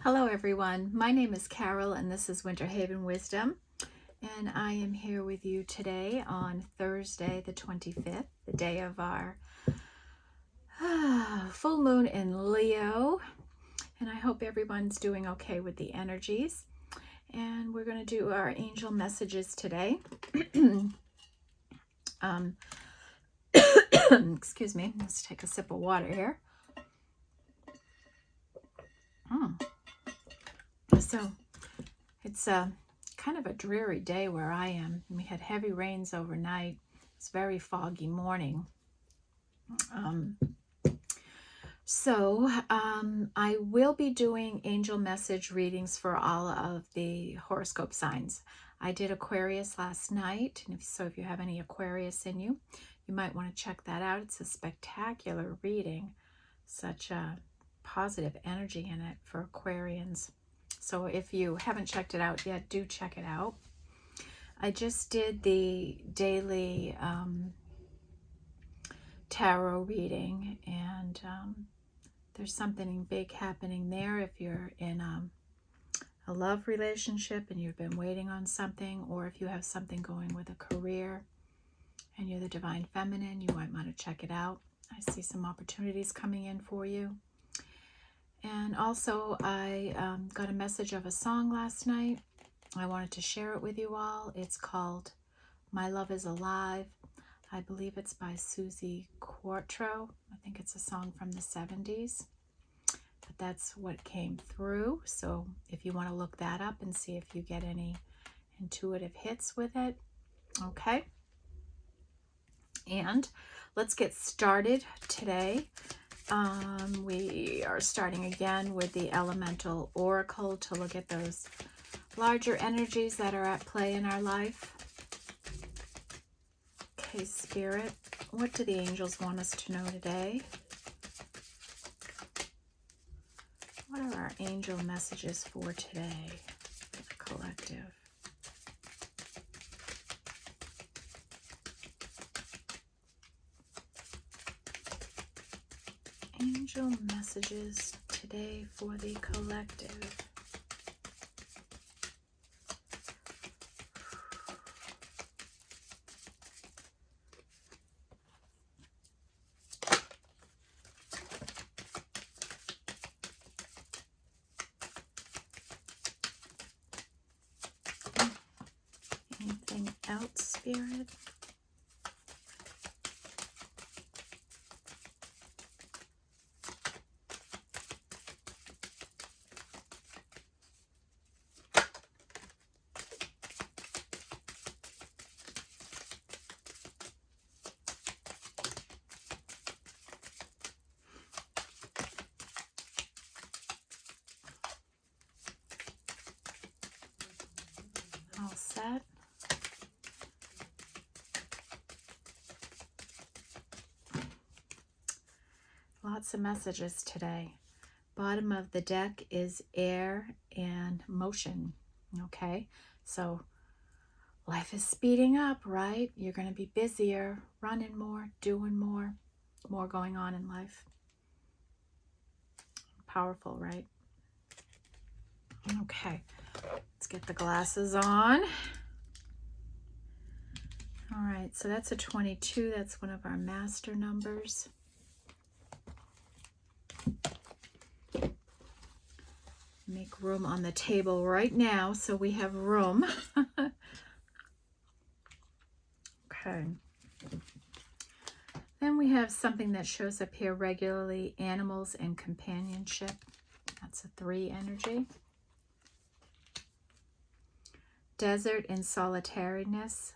Hello everyone, my name is Carol and this is Winter Haven Wisdom, and I am here with you today on Thursday the 25th, the day of our full moon in Leo, and I hope everyone's doing okay with the energies. And we're going to do our angel messages today. Excuse me, let's take a sip of water here. So it's kind of a dreary day where I am. We had heavy rains overnight. It's a very foggy morning. I will be doing angel message readings for all of the horoscope signs. I did Aquarius last night, and if you have any Aquarius in you, you might want to check that out. It's a spectacular reading, such a positive energy in it for Aquarians. So if you haven't checked it out yet, do check it out. I just did the daily tarot reading, and there's something big happening there if you're in a love relationship and you've been waiting on something, or if you have something going with a career and you're the divine feminine, you might want to check it out. I see some opportunities coming in for you. And also I got a message of a song last night. I wanted to share it with you all. It's called My Love is Alive. I believe it's by Susie Quattro. I think it's a song from the 70s. But that's what came through. So if you want to look that up and see if you get any intuitive hits with it. Okay. And let's get started today. We are starting again with the Elemental Oracle to look at those larger energies that are at play in our life. Okay, Spirit, what do the angels want us to know today? What are our angel messages for today, the collective? Angel messages today for the collective. Anything else, Spirit? All set. Lots of messages today. Bottom of the deck is air and motion. Okay, so life is speeding up, right? You're going to be busier, running more, doing more going on in life. Powerful, right? Okay, let's get the glasses on. All right, so that's a 22. That's one of our master numbers. Make room on the table right now so we have room. Okay. Then we have something that shows up here regularly, animals and companionship. That's a 3 energy. Desert and solitariness,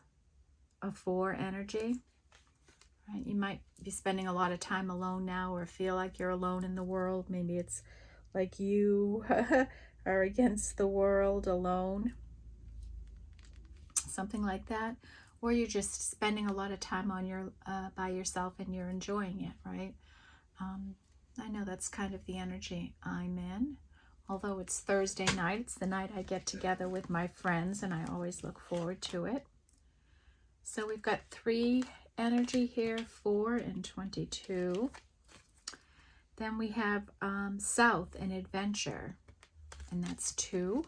a 4 energy. Right? You might be spending a lot of time alone now, or feel like you're alone in the world. Maybe it's like you are against the world alone. Something like that. Or you're just spending a lot of time on your by yourself and you're enjoying it, right? I know that's kind of the energy I'm in. Although it's Thursday night, it's the night I get together with my friends, and I always look forward to it. So we've got 3 energy here, 4 and 22. Then we have South and adventure. and that's 2.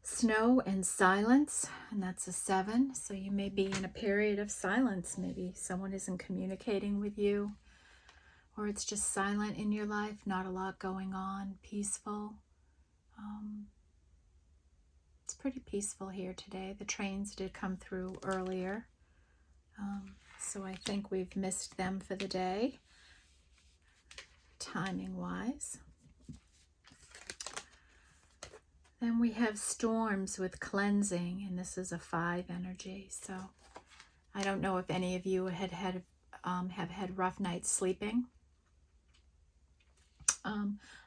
Snow and silence, and that's a 7. So you may be in a period of silence. Maybe someone isn't communicating with you, or it's just silent in your life, not a lot going on, peaceful. It's pretty peaceful here today. The trains did come through earlier, so I think we've missed them for the day, timing-wise. Then we have storms with cleansing, and this is a 5 energy. So I don't know if any of you have had rough nights sleeping.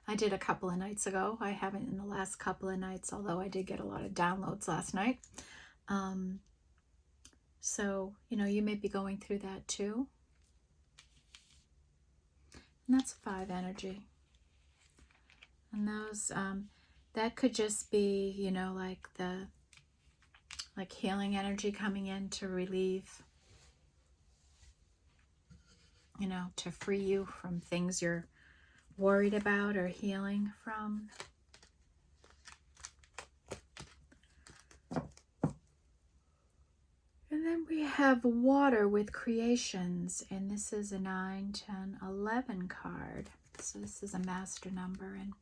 I did a couple of nights ago. I haven't in the last couple of nights, although I did get a lot of downloads last night. So, you may be going through that too. And that's 5 energy. And those, that could just be, like healing energy coming in to relieve, to free you from things you're worried about or healing from. And then we have water with creations, and this is a 9, 10, 11 card. So this is a master number, and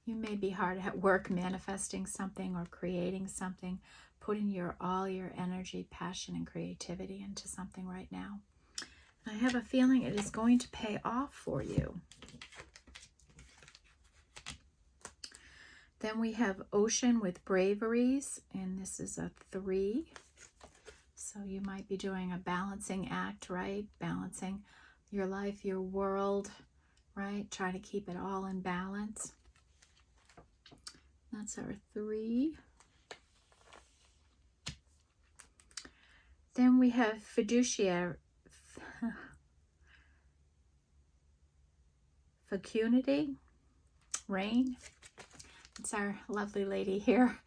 you may be hard at work manifesting something or creating something, putting all your energy, passion, and creativity into something right now. I have a feeling it is going to pay off for you. Then we have ocean with braveries, and this is a 3. So you might be doing a balancing act, right? Balancing your life, your world, right? Trying to keep it all in balance. That's our 3. Then we have fiduciary, fecundity, rain. It's our lovely lady here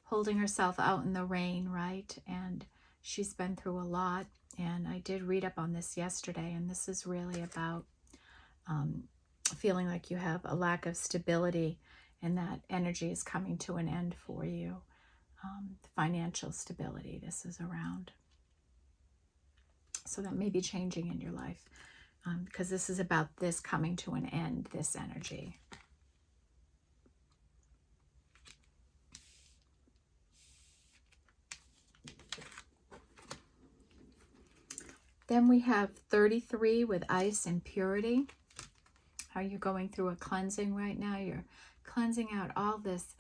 holding herself out in the rain, right? And she's been through a lot. And I did read up on this yesterday, and this is really about feeling like you have a lack of stability, and that energy is coming to an end for you. Financial stability, this is around. So that may be changing in your life, because this is about this coming to an end, this energy. Then we have 33 with ice and purity. Are you going through a cleansing right now? You're cleansing out all this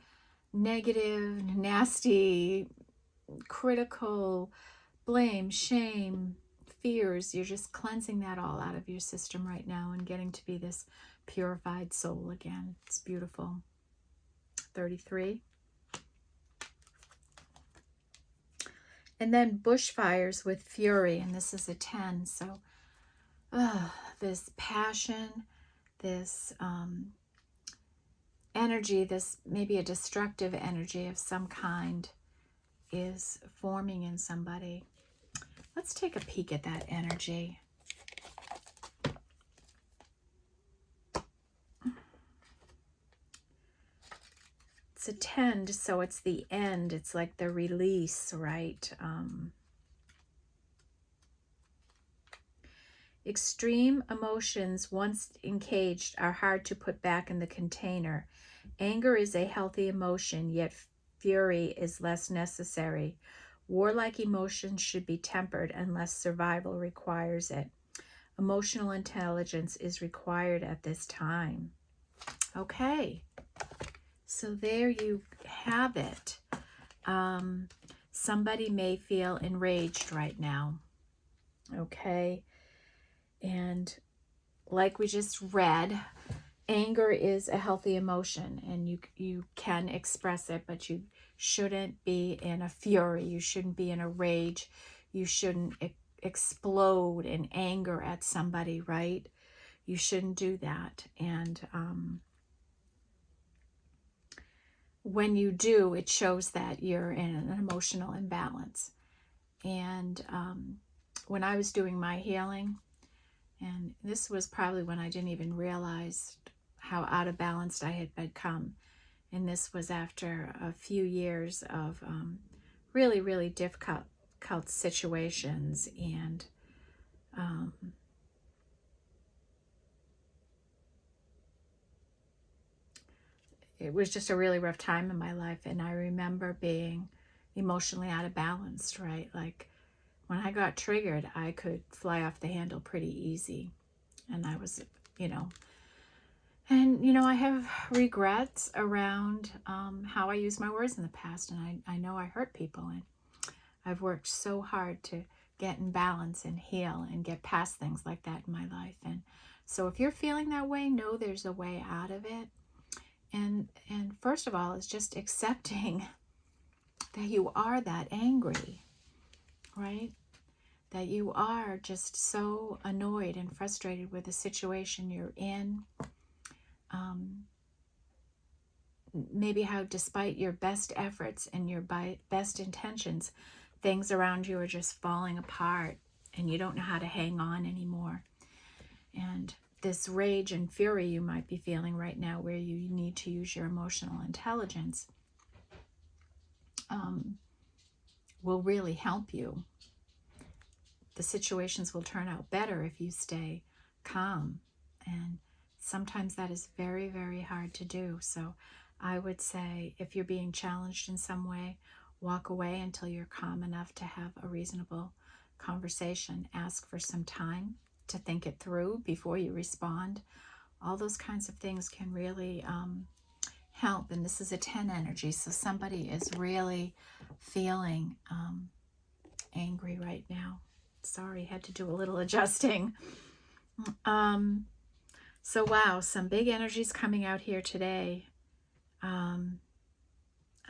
negative, nasty, critical, blame, shame, fears. You're just cleansing that all out of your system right now and getting to be this purified soul again. It's beautiful. 33. And then bushfires with fury, and this is a 10. So this passion, this energy, this maybe a destructive energy of some kind is forming in somebody. Let's take a peek at that energy. It's a 10, so it's the end. It's like the release, right? Extreme emotions, once encaged, are hard to put back in the container. Anger is a healthy emotion, yet fury is less necessary. Warlike emotions should be tempered unless survival requires it. Emotional intelligence is required at this time. Okay. So there you have it. Somebody may feel enraged right now. Okay. And like we just read, anger is a healthy emotion, and you can express it, but you shouldn't be in a fury. You shouldn't be in a rage. You shouldn't explode in anger at somebody, right? You shouldn't do that. And when you do, it shows that you're in an emotional imbalance. And when I was doing my healing, And this was probably when I didn't even realize how out of balance I had become. And this was after a few years of really, really difficult situations. And it was just a really rough time in my life. And I remember being emotionally out of balance, right? Like when I got triggered, I could fly off the handle pretty easy. And I was, I have regrets around how I used my words in the past. And I know I hurt people. And I've worked so hard to get in balance and heal and get past things like that in my life. And so if you're feeling that way, know there's a way out of it. And first of all, it's just accepting that you are that angry, right? That you are just so annoyed and frustrated with the situation you're in. Maybe how despite your best efforts and your best intentions, things around you are just falling apart and you don't know how to hang on anymore. And this rage and fury you might be feeling right now, where you need to use your emotional intelligence, will really help you. The situations will turn out better if you stay calm. And sometimes that is very, very hard to do. So I would say if you're being challenged in some way, walk away until you're calm enough to have a reasonable conversation. Ask for some time to think it through before you respond. All those kinds of things can really help. And this is a 10 energy, so somebody is really feeling angry right now. Sorry, had to do a little adjusting. So wow, some big energies coming out here today. I'm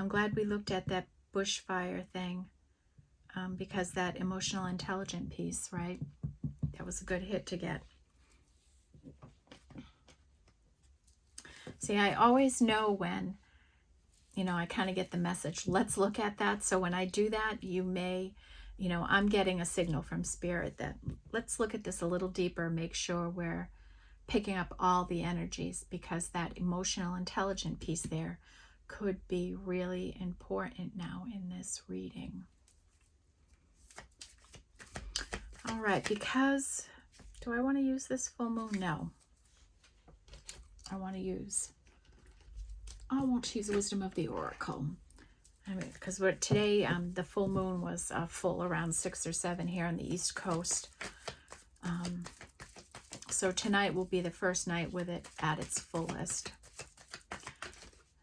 glad we looked at that bushfire thing, because that emotional intelligent piece, right? That was a good hit to get. See, I always know when, I kind of get the message, let's look at that. So when I do that, you may, I'm getting a signal from Spirit that let's look at this a little deeper, make sure we're picking up all the energies, because that emotional intelligent piece there could be really important now in this reading. All right, because, do I want to use this full moon? No. I want to use Wisdom of the Oracle. Because today the full moon was full around 6 or 7 here on the East Coast. So tonight will be the first night with it at its fullest.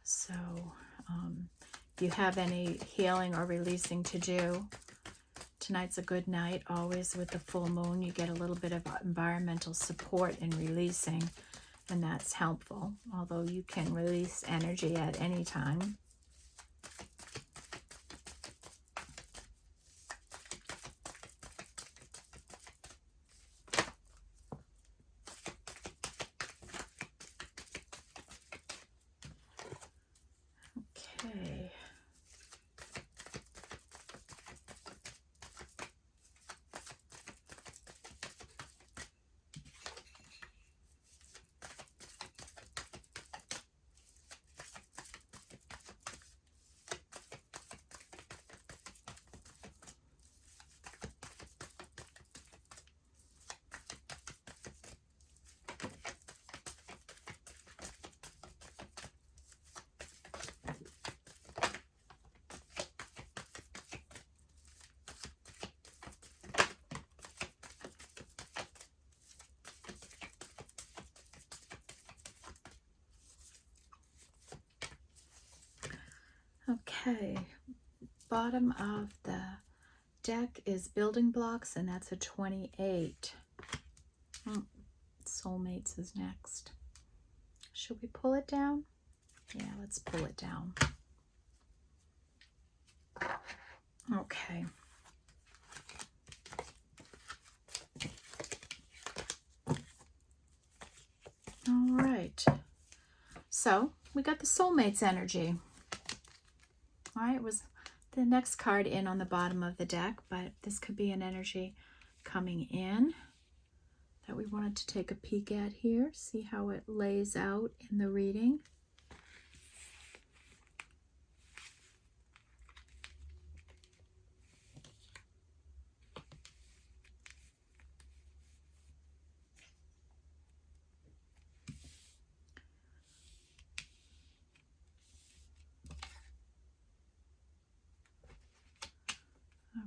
So if you have any healing or releasing to do, tonight's a good night. Always with the full moon, you get a little bit of environmental support in releasing, and that's helpful, although you can release energy at any time. Okay. Okay, bottom of the deck is building blocks, and that's a 28. Soulmates is next. Should we pull it down? Yeah, let's pull it down. Okay. All right. So we got the soulmates energy. All right, it was the next card in on the bottom of the deck, but this could be an energy coming in that we wanted to take a peek at here, see how it lays out in the reading.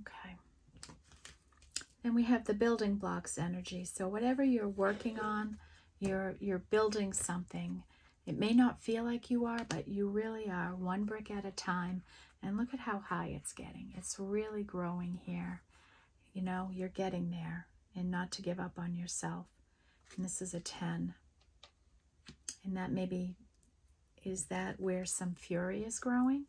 Okay. Then we have the building blocks energy. So whatever you're working on, you're building something. It may not feel like you are, but you really are, one brick at a time. And look at how high it's getting. It's really growing here. You know, you're getting there, and not to give up on yourself. And this is a 10. And that maybe, is that where some fury is growing?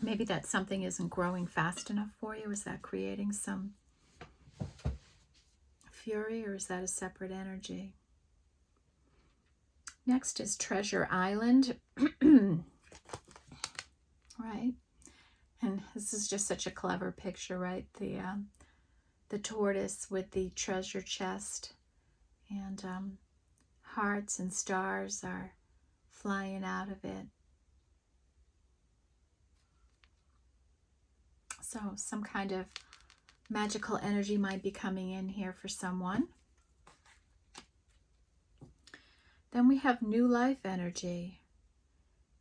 Maybe that something isn't growing fast enough for you. Is that creating some fury, or is that a separate energy? Next is Treasure Island. Right? And this is just such a clever picture, right? The tortoise with the treasure chest, and hearts and stars are flying out of it. So some kind of magical energy might be coming in here for someone. Then we have new life energy.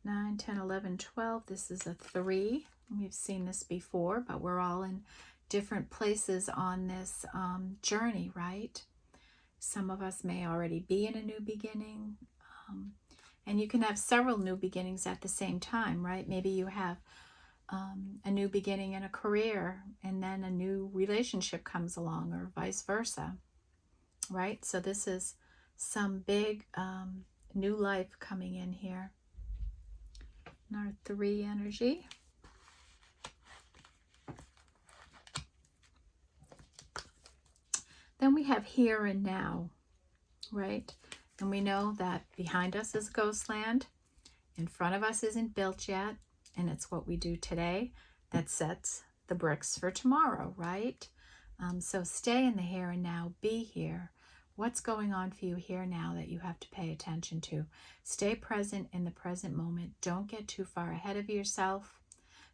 9, 10, 11, 12. This is a 3. We've seen this before, but we're all in different places on this journey, right? Some of us may already be in a new beginning. And you can have several new beginnings at the same time, right? Maybe you have a new beginning in a career, and then a new relationship comes along, or vice versa, right? So this is some big new life coming in here. And our 3 energy. Then we have here and now, right? And we know that behind us is Ghostland. In front of us isn't built yet. And it's what we do today that sets the bricks for tomorrow, right? So stay in the here and now. Be here. What's going on for you here now that you have to pay attention to? Stay present in the present moment. Don't get too far ahead of yourself.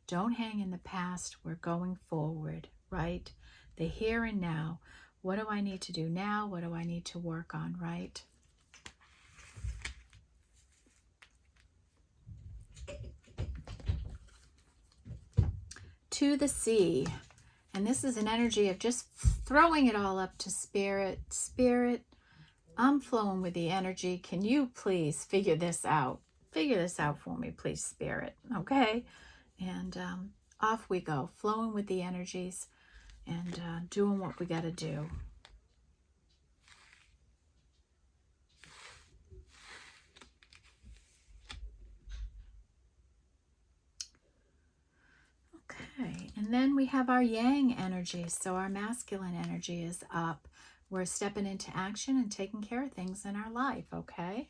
Don't hang in the past. We're going forward, right? The here and now. What do I need to do now? What do I need to work on, right? To the sea. And this is an energy of just throwing it all up to Spirit. Spirit, I'm flowing with the energy. Can you please figure this out? Figure this out for me, please, Spirit. Okay? And off we go, flowing with the energies and doing what we got to do. Okay, and then we have our yang energy. So our masculine energy is up. We're stepping into action and taking care of things in our life, okay?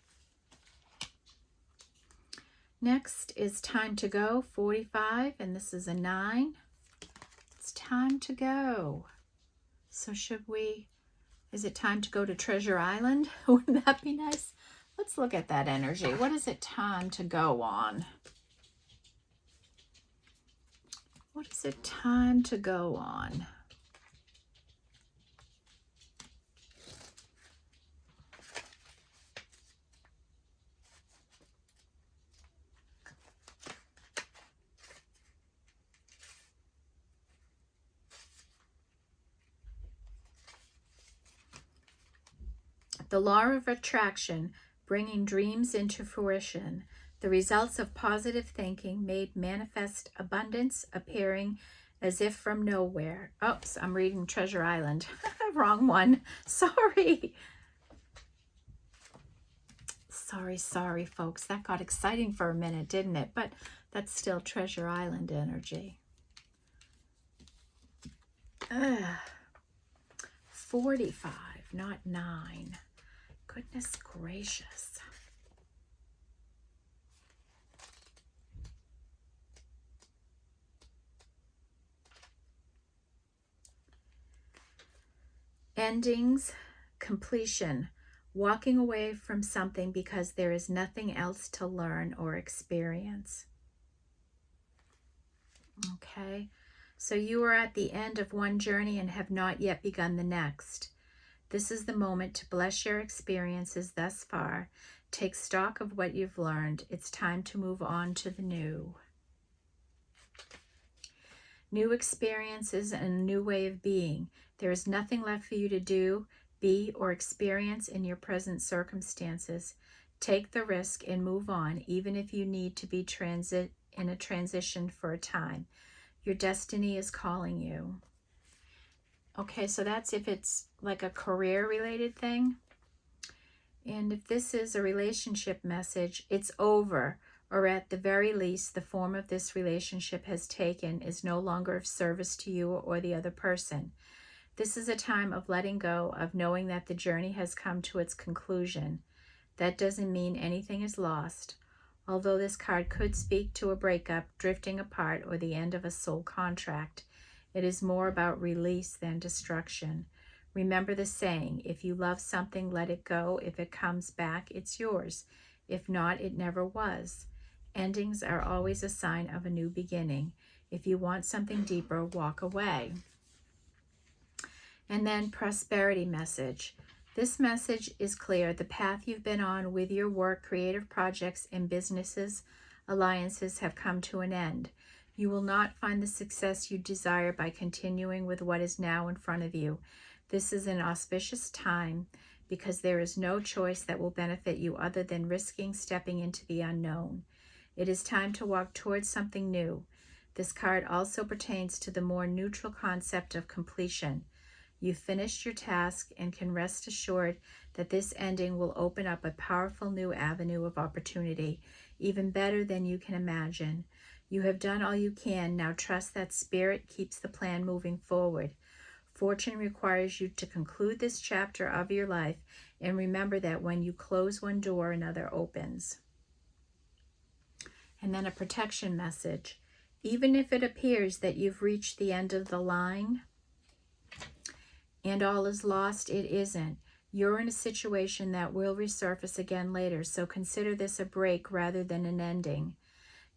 Next is time to go, 45, and this is a 9. It's time to go. So is it time to go to Treasure Island? Wouldn't that be nice? Let's look at that energy. What is it time to go on? What is it time to go on? The law of attraction, bringing dreams into fruition. The results of positive thinking made manifest abundance, appearing as if from nowhere. Oops, I'm reading Treasure Island. Wrong one. Sorry. Sorry, folks. That got exciting for a minute, didn't it? But that's still Treasure Island energy. 45, not 9. Goodness gracious. Endings, completion, walking away from something because there is nothing else to learn or experience. Okay, so you are at the end of one journey and have not yet begun the next. This is the moment to bless your experiences thus far. Take stock of what you've learned. It's time to move on to the new. New experiences and a new way of being. There is nothing left for you to do, be, or experience in your present circumstances. Take the risk and move on, even if you need to be in a transition for a time. Your destiny is calling you. Okay, so that's if it's like a career-related thing. And if this is a relationship message, it's over, or at the very least, the form of this relationship has taken is no longer of service to you or the other person. This is a time of letting go, of knowing that the journey has come to its conclusion. That doesn't mean anything is lost, although this card could speak to a breakup, drifting apart, or the end of a soul contract. It is more about release than destruction. Remember the saying, if you love something, let it go. If it comes back, it's yours. If not, it never was. Endings are always a sign of a new beginning. If you want something deeper, walk away. And then prosperity message. This message is clear. The path you've been on with your work, creative projects, and businesses, alliances have come to an end. You will not find the success you desire by continuing with what is now in front of you. This is an auspicious time because there is no choice that will benefit you other than risking stepping into the unknown. It is time to walk towards something new. This card also pertains to the more neutral concept of completion. You finished your task and can rest assured that this ending will open up a powerful new avenue of opportunity, even better than you can imagine. You have done all you can. Now trust that Spirit keeps the plan moving forward. Fortune requires you to conclude this chapter of your life, and remember that when you close one door, another opens. And then a protection message. Even if it appears that you've reached the end of the line and all is lost, it isn't. You're in a situation that will resurface again later, so consider this a break rather than an ending.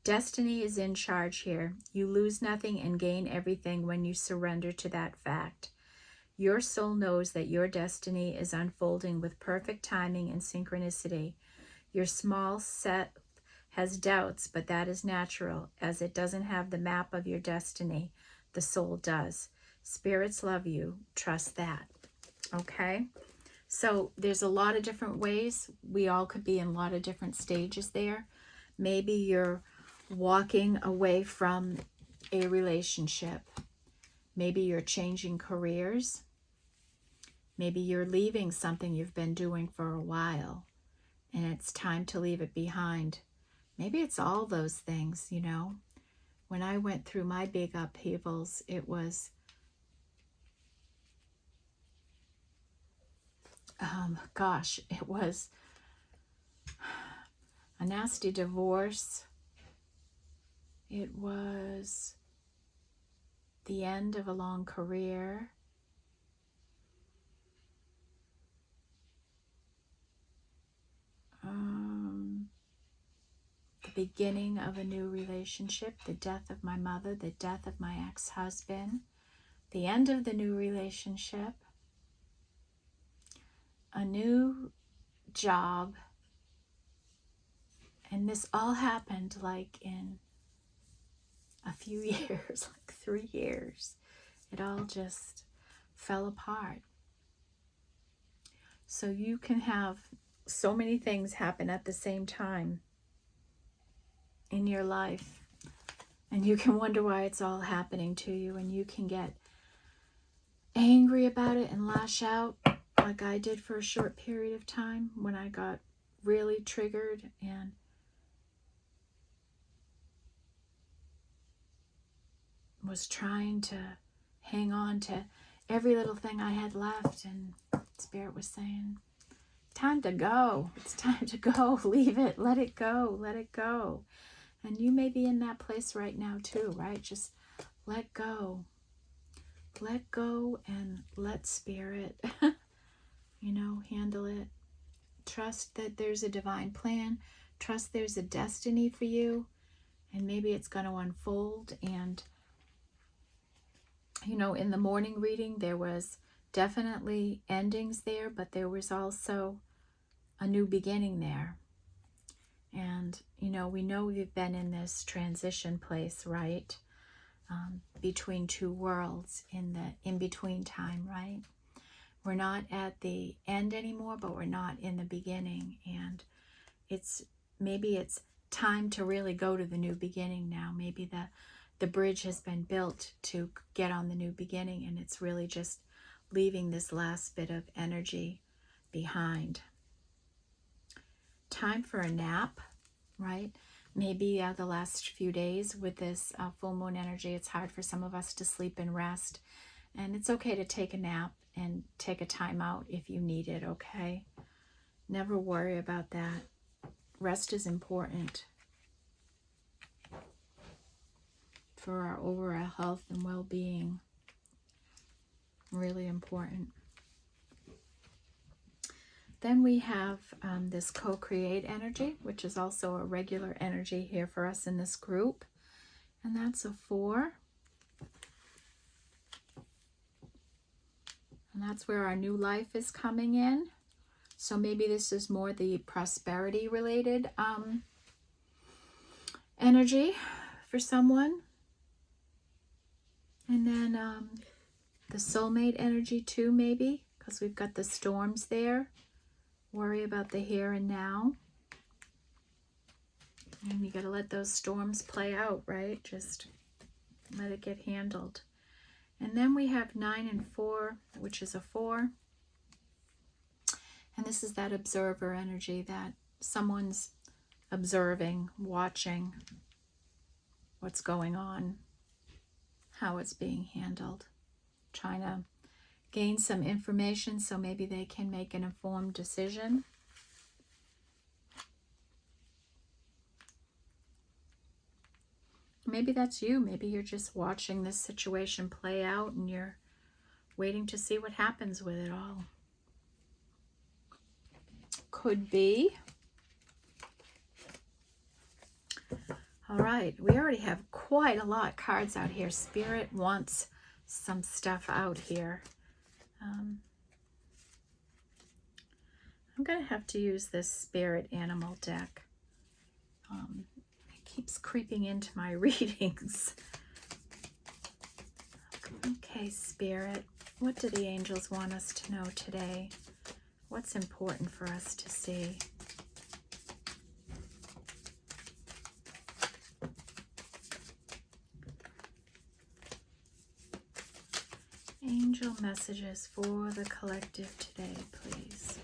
Destiny is in charge here. You lose nothing and gain everything when you surrender to that fact. Your soul knows that your destiny is unfolding with perfect timing and synchronicity. Your small set has doubts, but that is natural, as it doesn't have the map of your destiny. The soul does. Spirits love you. Trust that. Okay? So there's a lot of different ways. We all could be in a lot of different stages there. Maybe you're walking away from a relationship. Maybe you're changing careers. Maybe you're leaving something you've been doing for a while and it's time to leave it behind. Maybe it's all those things, you know. When I went through my big upheavals, it was it was a nasty divorce. It was the end of a long career. The beginning of a new relationship, the death of my mother, the death of my ex-husband, the end of the new relationship, a new job, and this all happened like in a few years, like 3 years. It all just fell apart. So you can have so many things happen at the same time in your life, and you can wonder why it's all happening to you, and you can get angry about it and lash out like I did for a short period of time when I got really triggered and was trying to hang on to every little thing I had left, and Spirit was saying, time to go. It's time to go. Leave it. Let it go. Let it go. And you may be in that place right now too, right? Just let go. let go and let spirit, handle it. Trust that there's a divine plan. Trust there's a destiny for you. And maybe it's going to unfold. And, in the morning reading, there was definitely endings there, but there was also a new beginning there. And, we know we've been in this transition place, right? Between two worlds in the in-between time, right? We're not at the end anymore, but we're not in the beginning. And maybe it's time to really go to the new beginning now. Maybe the bridge has been built to get on the new beginning, and it's really just leaving this last bit of energy behind. Time for a nap, right? Maybe the last few days with this full moon energy, it's hard for some of us to sleep and rest. And it's okay to take a nap and take a time out if you need it, okay? Never worry about that. Rest is important for our overall health and well-being. Really important. Then we have this co-create energy, which is also a regular energy here for us in this group. And that's a 4. And that's where our new life is coming in. So maybe this is more the prosperity related energy for someone. And then the soulmate energy too, maybe, because we've got the storms there. Worry about the here and now. And you got to let those storms play out, right? Just let it get handled. And then we have 9 and 4, which is a 4. And this is that observer energy, that someone's observing, watching what's going on, how it's being handled, trying to gain some information so maybe they can make an informed decision. Maybe that's you. Maybe you're just watching this situation play out and you're waiting to see what happens with it all. Could be. All right, we already have quite a lot of cards out here. Spirit wants some stuff out here. I'm going to have to use this spirit animal deck. It keeps creeping into my readings. Okay, Spirit, what do the angels want us to know today? What's important for us to see? Angel messages for the collective today, please.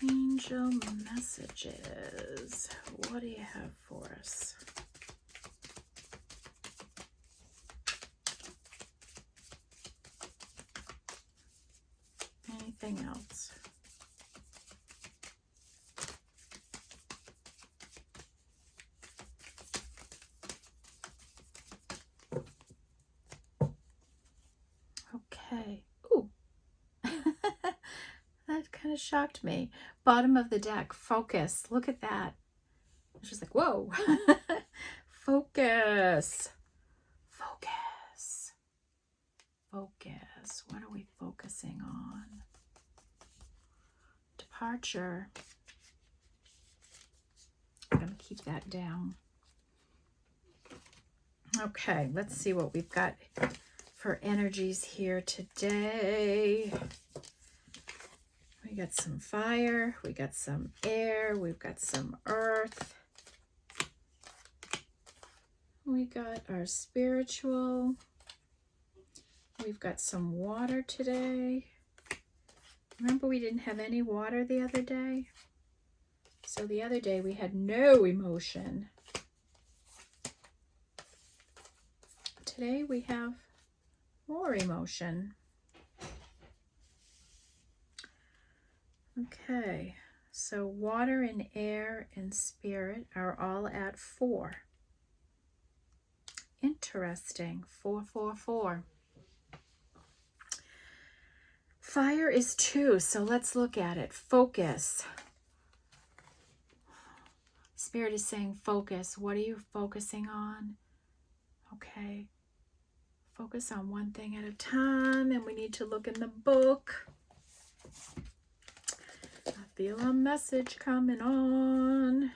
Angel messages. What do you have for us? Anything else? Okay. Ooh. That kind of shocked me. Bottom of the deck, focus. Look at that. It's just like, whoa. Focus. Focus. Focus. What are we focusing on? Departure. I'm going to keep that down. Okay, let's see what we've got for energies here today. We got some fire, we got some air, we've got some earth. We got our spiritual. We've got some water today. Remember we didn't have any water the other day? So the other day we had no emotion. Today we have more emotion. Okay, so water and air and spirit are all at 4. Interesting. 4, 4, 4. Fire is 2, so let's look at it. Focus. Spirit is saying focus. What are you focusing on? Okay. Focus on one thing at a time, and we need to look in the book. I feel a message coming on.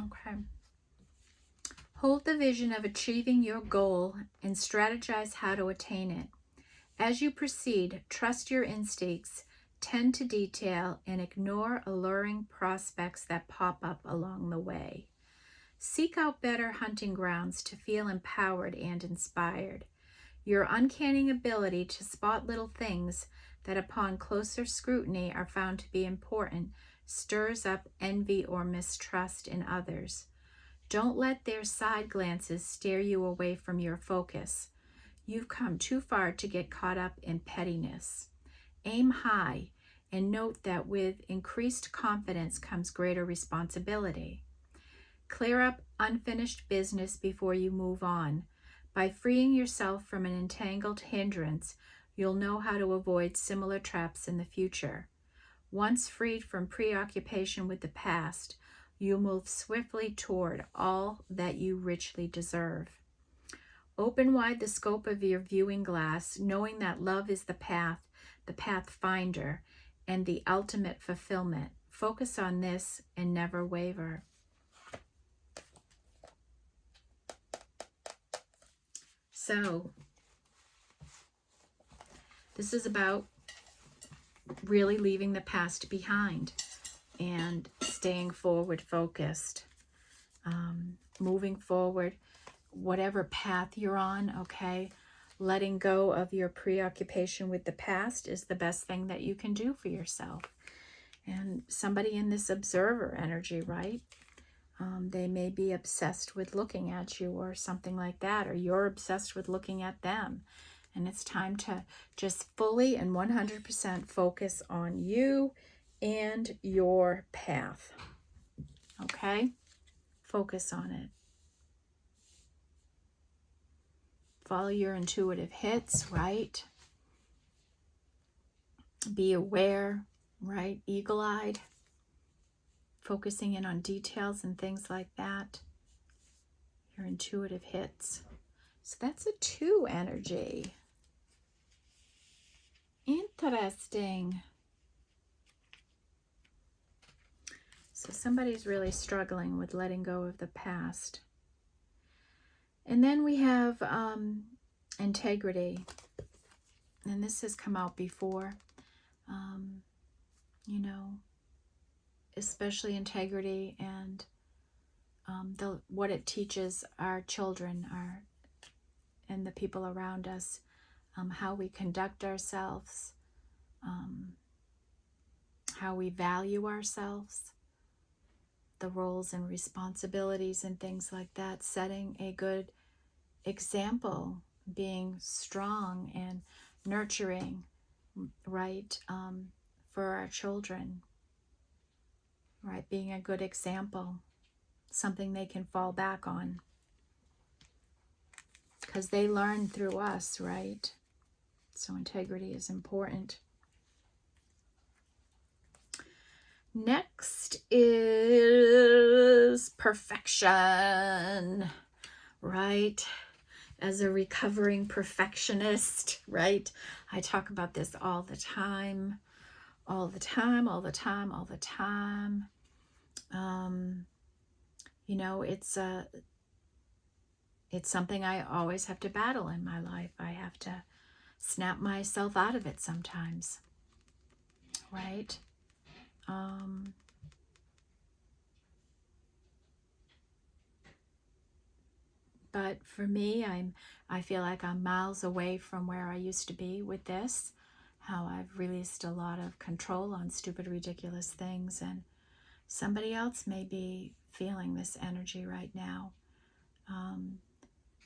Okay. Hold the vision of achieving your goal and strategize how to attain it. As you proceed, trust your instincts, tend to detail, and ignore alluring prospects that pop up along the way. Seek out better hunting grounds to feel empowered and inspired. Your uncanny ability to spot little things that upon closer scrutiny are found to be important stirs up envy or mistrust in others. Don't let their side glances steer you away from your focus. You've come too far to get caught up in pettiness. Aim high and note that with increased confidence comes greater responsibility. Clear up unfinished business before you move on. By freeing yourself from an entangled hindrance, you'll know how to avoid similar traps in the future. Once freed from preoccupation with the past, you'll move swiftly toward all that you richly deserve. Open wide the scope of your viewing glass, knowing that love is the pathfinder, and the ultimate fulfillment. Focus on this and never waver. So, this is about really leaving the past behind and staying forward focused, moving forward, whatever path you're on, okay? Letting go of your preoccupation with the past is the best thing that you can do for yourself. And somebody in this observer energy, right? They may be obsessed with looking at you or something like that, or you're obsessed with looking at them. And it's time to just fully and 100% focus on you and your path. Okay? Focus on it. Follow your intuitive hits, right? Be aware, right? Eagle-eyed. Focusing in on details and things like that. Your intuitive hits. So that's a 2 energy. Interesting. So somebody's really struggling with letting go of the past. And then we have integrity. And this has come out before. You know, especially integrity and what it teaches our children, and the people around us, how we conduct ourselves, how we value ourselves, the roles and responsibilities and things like that, setting a good example, being strong and nurturing, right, for our children, right, being a good example, something they can fall back on, because they learn through us, right? So integrity is important. Next is perfection, right? As a recovering perfectionist, right? I talk about this all the time, all the time, all the time, all the time. You know, it's something I always have to battle in my life. I have to snap myself out of it sometimes, right? But for me, I feel like I'm miles away from where I used to be with this. How I've released a lot of control on stupid, ridiculous things, and somebody else may be feeling this energy right now.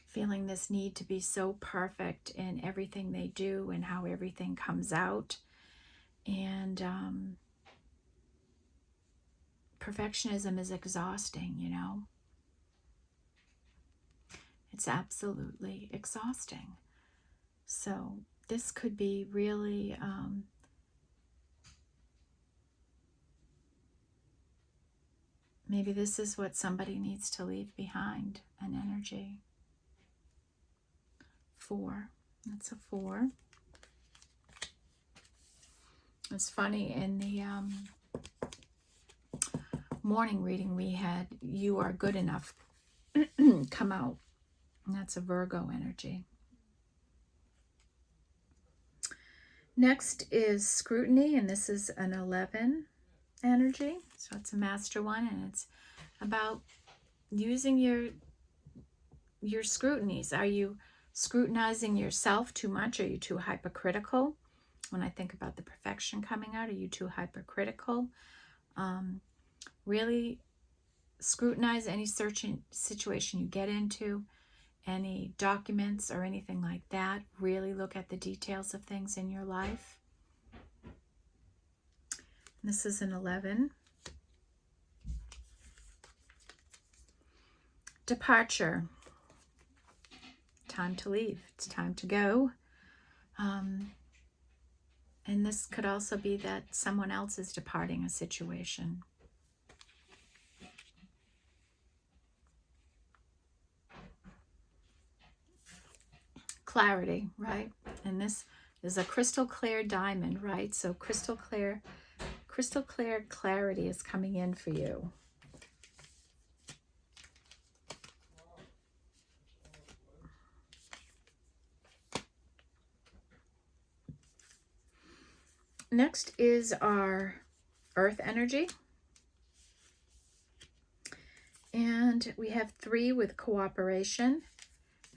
Feeling this need to be so perfect in everything they do and how everything comes out. And perfectionism is exhausting, you know. It's absolutely exhausting. So this could be really maybe this is what somebody needs to leave behind, an energy. 4. That's a 4. It's funny, in the morning reading we had "You Are Good Enough" come out. And that's a Virgo energy. Next is scrutiny, and this is an 11 energy. So it's a master one, and it's about using your scrutinies. Are you scrutinizing yourself too much? Are you too hypercritical? When I think about the perfection coming out, are you too hypercritical? Really scrutinize any searching situation you get into, any documents or anything like that. Really look at the details of things in your life. This is an 11. Departure. Time to leave. It's time to go. And this could also be that someone else is departing a situation. Clarity, right? And this is a crystal clear diamond, right? So crystal clear clarity is coming in for you. Next is our earth energy. And we have 3 with cooperation.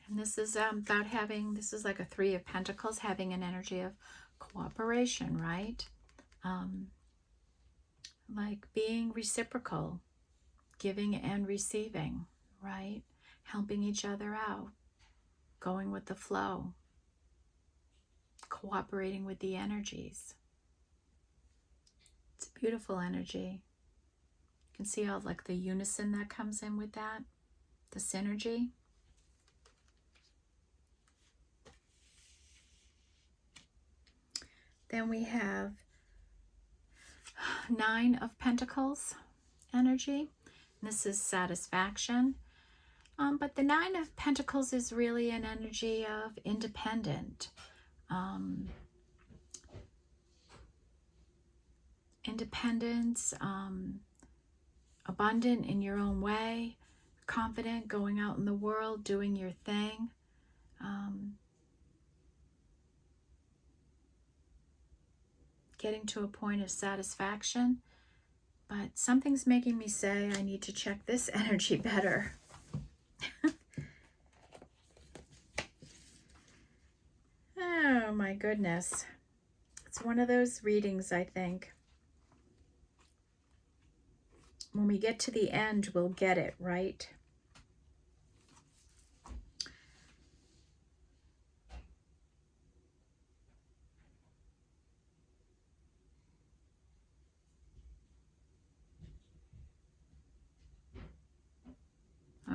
And this is about having, this is like a 3 of Pentacles, having an energy of cooperation, right? Like being reciprocal, giving and receiving, right? Helping each other out, going with the flow, cooperating with the energies. It's a beautiful energy. You can see all like the unison that comes in with that, the synergy. Then we have 9 of Pentacles energy. This is satisfaction. But the 9 of Pentacles is really an energy of independent. Independence, abundant in your own way, confident, going out in the world, doing your thing. Getting to a point of satisfaction. But something's making me say I need to check this energy better. Oh my goodness. It's one of those readings, I think. When we get to the end, we'll get it, right?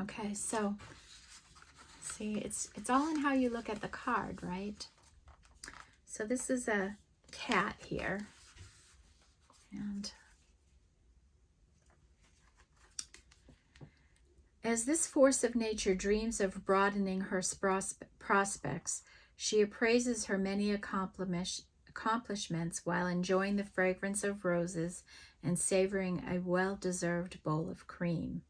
Okay, so see, it's all in how you look at the card, right? So this is a cat here, and As this force of nature dreams of broadening her prospects, she appraises her many accomplishments while enjoying the fragrance of roses and savoring a well-deserved bowl of cream.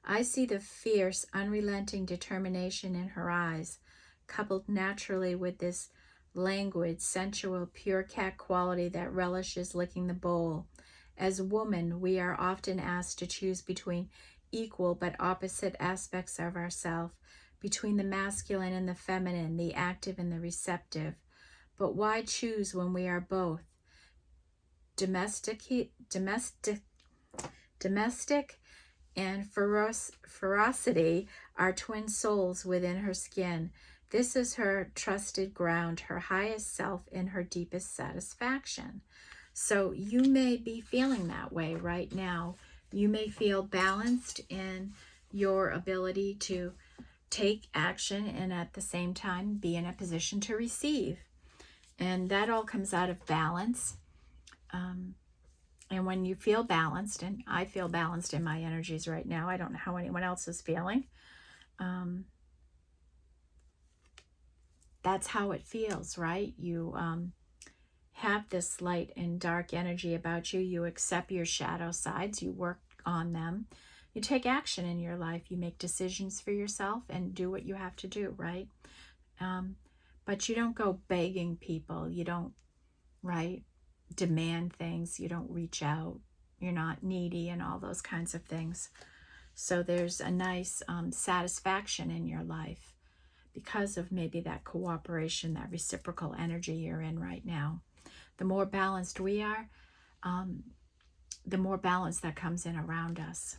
I see the fierce, unrelenting determination in her eyes, coupled naturally with this languid, sensual, pure cat quality that relishes licking the bowl. As women, we are often asked to choose between equal but opposite aspects of ourselves, between the masculine and the feminine, the active and the receptive. But why choose when we are both? Domestic and ferocity are twin souls within her skin. This is her trusted ground, her highest self, and her deepest satisfaction. So you may be feeling that way right now. You may feel balanced in your ability to take action and at the same time be in a position to receive. And that all comes out of balance. And when you feel balanced, and I feel balanced in my energies right now, I don't know how anyone else is feeling. That's how it feels, right? You have this light and dark energy about you. You accept your shadow sides. You work on them. You take action in your life. You make decisions for yourself and do what you have to do, right? But you don't go begging people. You don't, right, demand things. You don't reach out. You're not needy and all those kinds of things. So there's a nice satisfaction in your life because of maybe that cooperation, that reciprocal energy you're in right now. The more balanced we are, the more balance that comes in around us.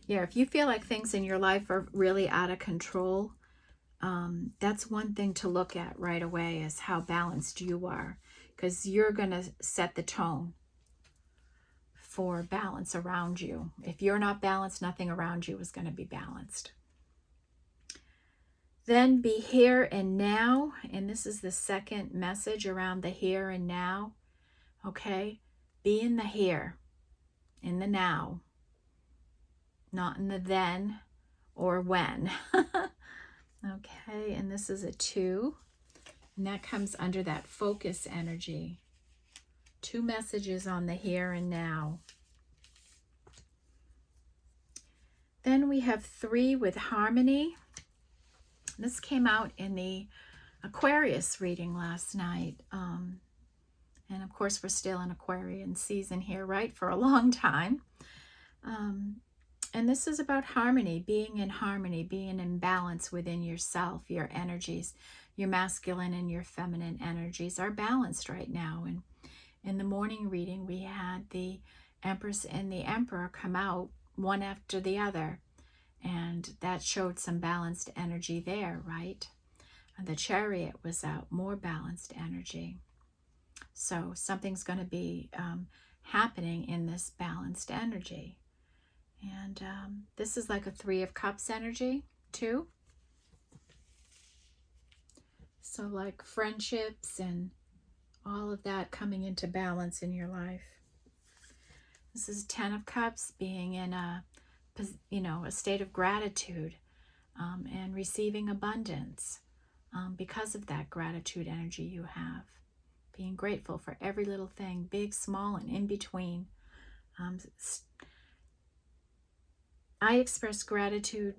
Yeah, if you feel like things in your life are really out of control, that's one thing to look at right away, is how balanced you are, because you're going to set the tone for balance around you. If you're not balanced, nothing around you is going to be balanced. Then be here and now, and this is the second message around the here and now. Okay, be in the here, in the now, not in the then or when. Okay, and this is a 2, and that comes under that focus energy. 2 messages on the here and now. Then we have 3 with harmony. This came out in the Aquarius reading last night. And of course, we're still in Aquarian season here, right? For a long time. And this is about harmony, being in balance within yourself. Your energies, your masculine and your feminine energies are balanced right now. And in the morning reading, we had the Empress and the Emperor come out one after the other. And that showed some balanced energy there, right? And the Chariot was out, more balanced energy. So something's going to be happening in this balanced energy. And this is like a 3 of Cups energy, too. So like friendships and all of that coming into balance in your life. This is 10 of Cups, being in a state of gratitude and receiving abundance because of that gratitude energy you have. Being grateful for every little thing, big, small, and in between. I express gratitude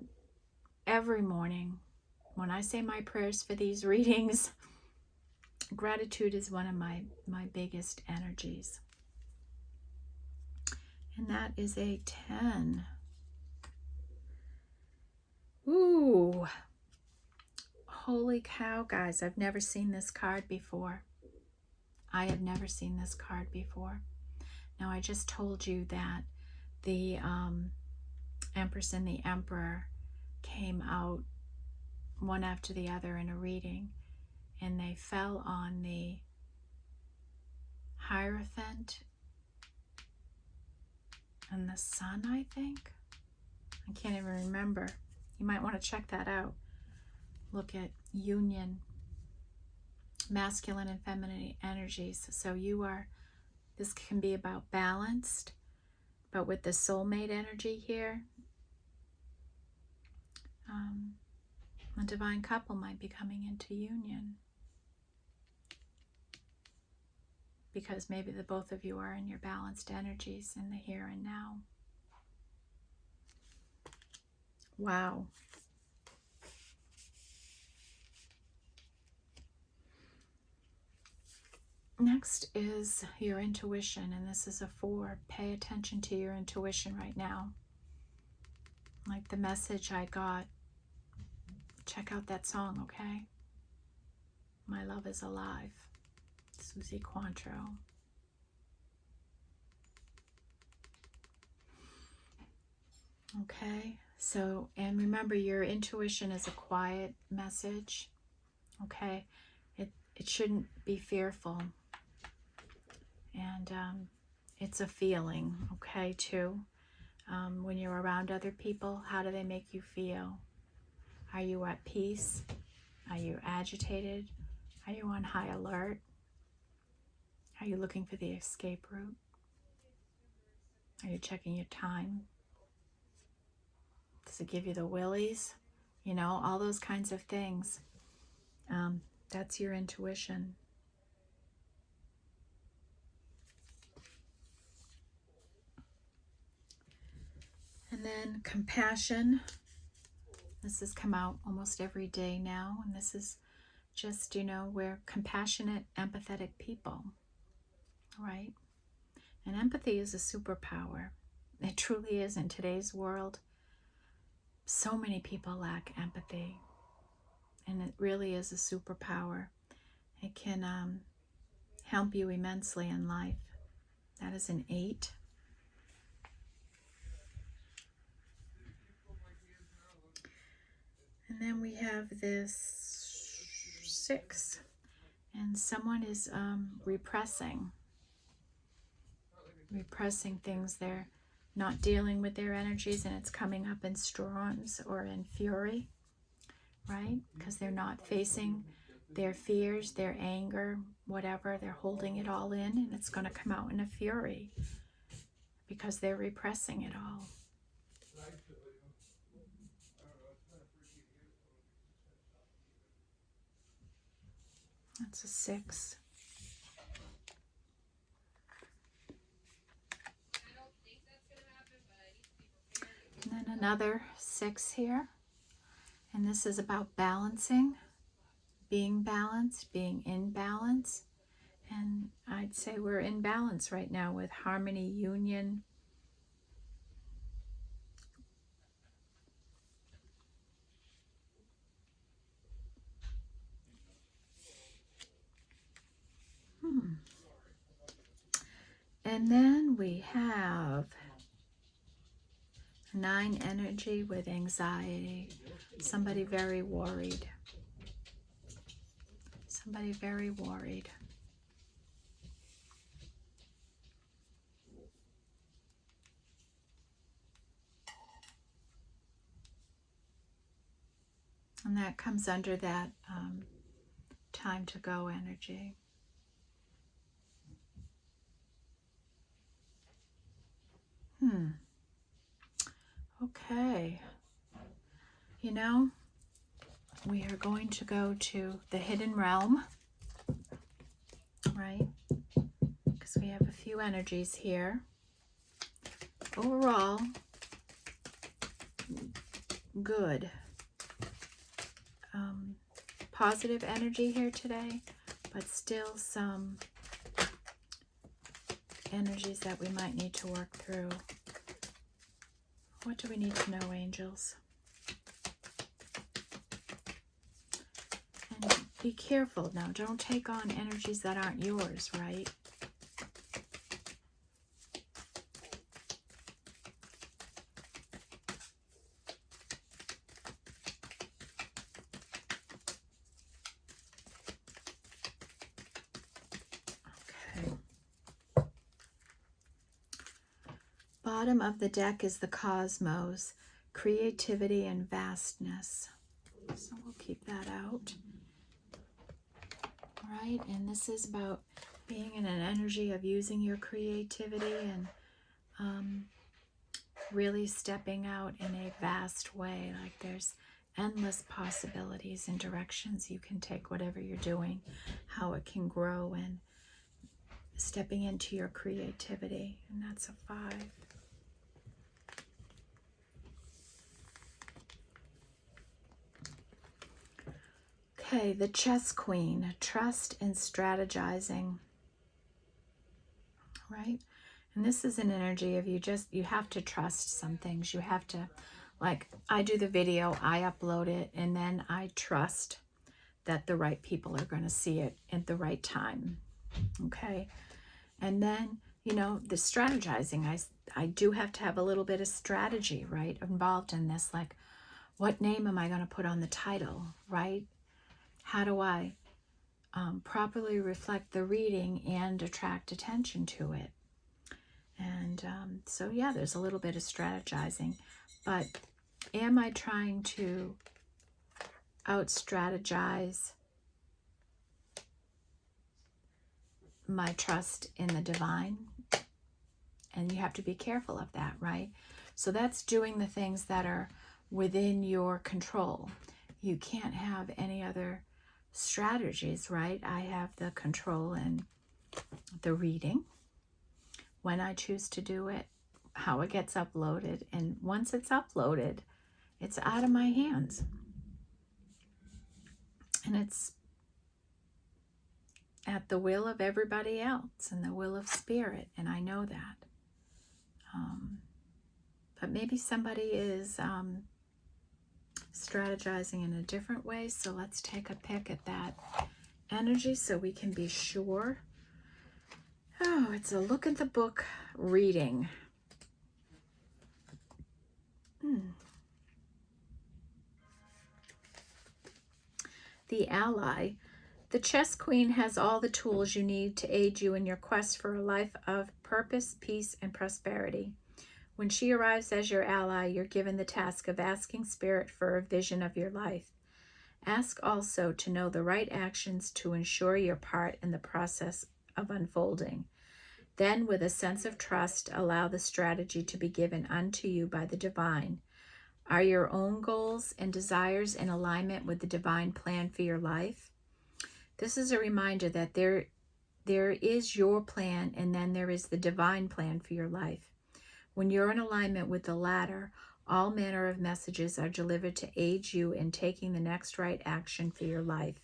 every morning. When I say my prayers for these readings, gratitude is one of my biggest energies. And that is a 10. Ooh. Holy cow, guys. I've never seen this card before. I have never seen this card before. Now, I just told you that the Empress and the Emperor came out one after the other in a reading, and they fell on the Hierophant and the Sun, I think. I can't even remember. You might want to check that out. Look at union, masculine and feminine energies. So this can be about balance, But with the soulmate energy here, a divine couple might be coming into union. Because maybe the both of you are in your balanced energies in the here and now. Wow. Next is your intuition, and this is a 4. Pay attention to your intuition right now. Like the message I got. Check out that song, okay? My Love is Alive. Susie Quantrill. Okay, so, and remember, your intuition is a quiet message, okay? It shouldn't be fearful. And it's a feeling, okay, too. When you're around other people, how do they make you feel? Are you at peace? Are you agitated? Are you on high alert? Are you looking for the escape route? Are you checking your time? Does it give you the willies? You know, all those kinds of things. That's your intuition. And then compassion. This has come out almost every day now. And this is just, you know, we're compassionate, empathetic people, right? And empathy is a superpower. It truly is in today's world. So many people lack empathy. And it really is a superpower. It can help you immensely in life. That is an 8. And then we have this 6. And someone is repressing things. They're not dealing with their energies, and it's coming up in storms or in fury, right? Because they're not facing their fears, their anger, whatever. They're holding it all in, and it's going to come out in a fury because they're repressing it all. That's a 6. And then another 6 here. And this is about balancing, being balanced, being in balance. And I'd say we're in balance right now with harmony, union. And then we have 9 energy with anxiety. Somebody very worried. Somebody very worried. And that comes under that time to go energy. Okay. You know, we are going to go to the hidden realm, right? Because we have a few energies here. Overall, good. Positive energy here today, but still some energies that we might need to work through. What do we need to know, angels? And be careful now. Don't take on energies that aren't yours, right? Bottom of the deck is the cosmos, creativity and vastness. So we'll keep that out. All right, and this is about being in an energy of using your creativity and really stepping out in a vast way. Like there's endless possibilities and directions you can take whatever you're doing, how it can grow, and stepping into your creativity. And that's a 5. Okay, the Chess Queen, trust and strategizing, right? And this is an energy of you have to trust some things. You have to, like, I do the video, I upload it, and then I trust that the right people are going to see it at the right time, okay? And then, you know, the strategizing, I do have to have a little bit of strategy, right, involved in this. Like, what name am I going to put on the title, right? How do I properly reflect the reading and attract attention to it? And so, yeah, there's a little bit of strategizing. But am I trying to out-strategize my trust in the divine? And you have to be careful of that, right? So that's doing the things that are within your control. You can't have any other strategies, right? I have the control in the reading, when I choose to do it, how it gets uploaded, and once it's uploaded, it's out of my hands. And it's at the will of everybody else and the will of spirit, and I know that. But maybe somebody is strategizing in a different way, so let's take a pick at that energy so we can be sure. Oh, it's a look at the book reading. The Ally. The Chess Queen has all the tools you need to aid you in your quest for a life of purpose, peace, and prosperity. When she arrives as your ally, you're given the task of asking Spirit for a vision of your life. Ask also to know the right actions to ensure your part in the process of unfolding. Then, with a sense of trust, allow the strategy to be given unto you by the divine. Are your own goals and desires in alignment with the divine plan for your life? This is a reminder that there is your plan, and then there is the divine plan for your life. When you're in alignment with the latter, all manner of messages are delivered to aid you in taking the next right action for your life.